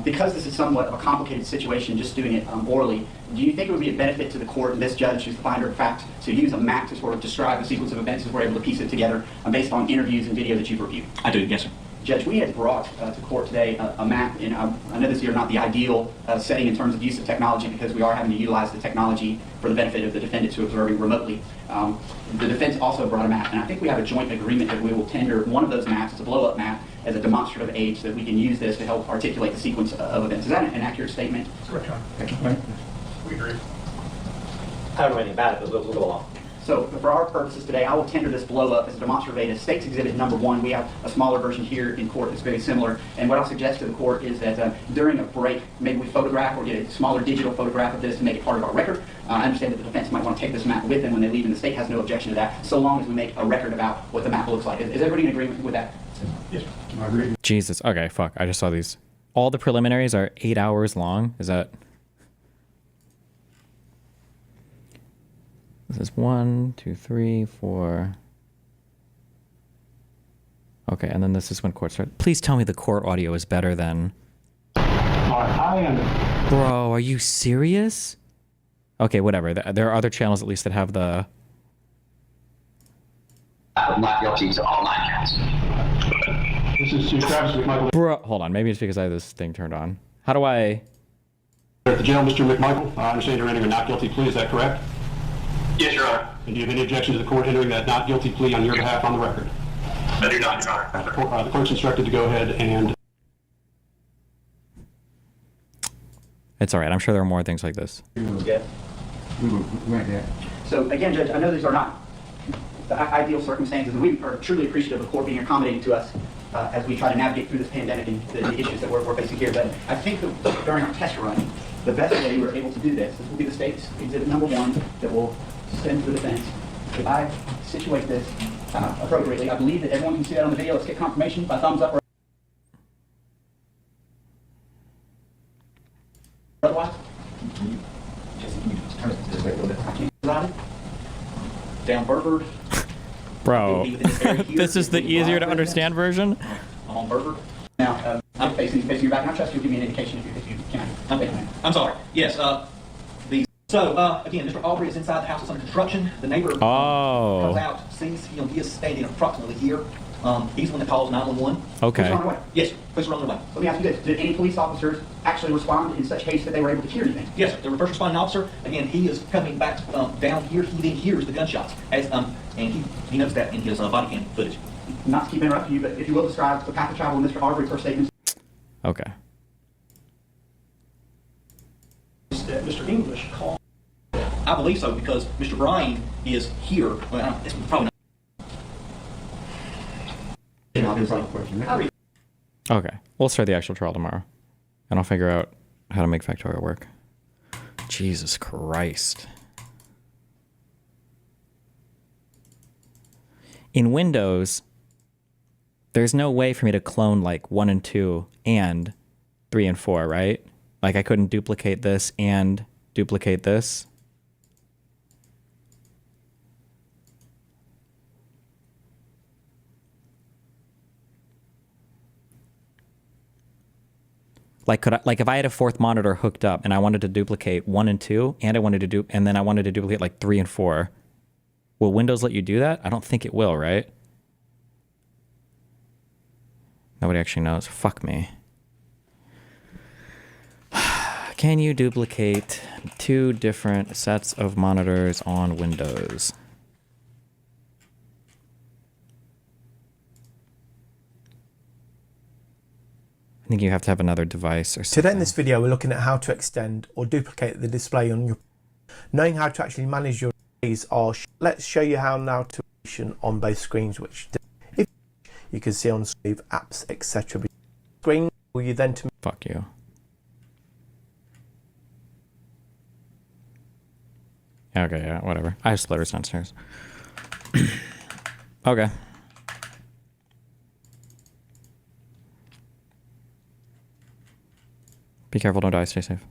Because this is somewhat of a complicated situation, just doing it orally, do you think it would be a benefit to the court and this judge, who's the finder of fact, to use a map to sort of describe the sequence of events as we're able to piece it together based on interviews and video that you've reviewed? I do, yes, sir. Judge, we had brought to court today a map, and I know this is not the ideal setting in terms of use of technology because we are having to utilize the technology for the benefit of the defendants who are observing remotely. The defense also brought a map, and I think we have a joint agreement that we will tender one of those maps, it's a blow-up map, as a demonstrative aid so that we can use this to help articulate the sequence of events. Is that an accurate statement? That's correct, John. Okay. We agree. I don't know anything about it, but we'll go along. So for our purposes today, I will tender this blow-up as a demonstrative aid as State's Exhibit number 1. We have a smaller version here in court that's very similar. And what I'll suggest to the court is that during a break, maybe we photograph or get a smaller digital photograph of this to make it part of our record. I understand that the defense might want to take this map with them when they leave, and the state has no objection to that, so long as we make a record about what the map looks like. Is everybody in agreement with that? Yes, I agree. Jesus. Okay, fuck. I just saw these. All the preliminaries are 8 hours long. Is that... This is 1, 2, 3, 4. Okay, and then this is when court starts. Please tell me the court audio is better than... Bro, are you serious? Okay, whatever. There are other channels at least that have the... Not guilty to all 9 counts. This is to Travis McMichael. Bro, hold on. Maybe it's because I have this thing turned on. How do I... At the jail, Mr. McMichael, I understand you're entering a not guilty plea, is that correct? Yes, Your Honor. And do you have any objection to the court entering that not guilty plea on your behalf on the record? I do not, Your Honor. The clerk's instructed to go ahead and... It's all right. I'm sure there are more things like this. Yeah. So again, Judge, I know these are not the ideal circumstances, and we are truly appreciative of the court being accommodating to us as we try to navigate through this pandemic and the issues that we're facing here. But I think that during our test run, the best way we're able to do this will be the State's Exhibit number 1 that will send to the defense. If I situate this appropriately, I believe that everyone can see that on the video. Let's get confirmation by thumbs up or otherwise. Down Burford. Bro, this is the easier to understand version? I'm on Burford. Now, I'm facing your back, and I trust you'll give me an indication if you can. I'm sorry. Yes, again, Mr. Arbery is inside the house. It's under construction. The neighbor comes out, sees, he is standing approximately here. He's the one that calls 911. Okay. Yes, sir. Police are on their way. Let me ask you this. Did any police officers actually respond in such haste that they were able to hear anything? Yes, sir. The first responding officer, again, he is coming back down here. He then hears the gunshots. And he knows that in his body cam footage. Not to keep interrupting you, but if you will describe the path of travel in Mr. Arbery per statement. Okay. Mr. English called. I believe so because Mr. Bryan is here. Well, it's probably not. Okay. We'll start the actual trial tomorrow. And I'll figure out how to make factorial work. Jesus Christ. In Windows, there's no way for me to clone like 1 and 2 and 3 and 4, right? Like I couldn't duplicate this and duplicate this. Like could I, like if I had a fourth monitor hooked up and I wanted to duplicate 1 and 2 and then I wanted to duplicate like 3 and 4, will Windows let you do that? I don't think it will, right? Nobody actually knows. Fuck me. Can you duplicate 2 different sets of monitors on Windows? I think you have to have another device or something. Today in this video, we're looking at how to extend or duplicate the display on your... Knowing how to actually manage your displays let's show you how now to on both screens, which if you can see on screen apps, etc. Screen will you then to... Fuck you. Okay, yeah, whatever. I have splitters downstairs. Okay. Be careful, don't die, stay safe.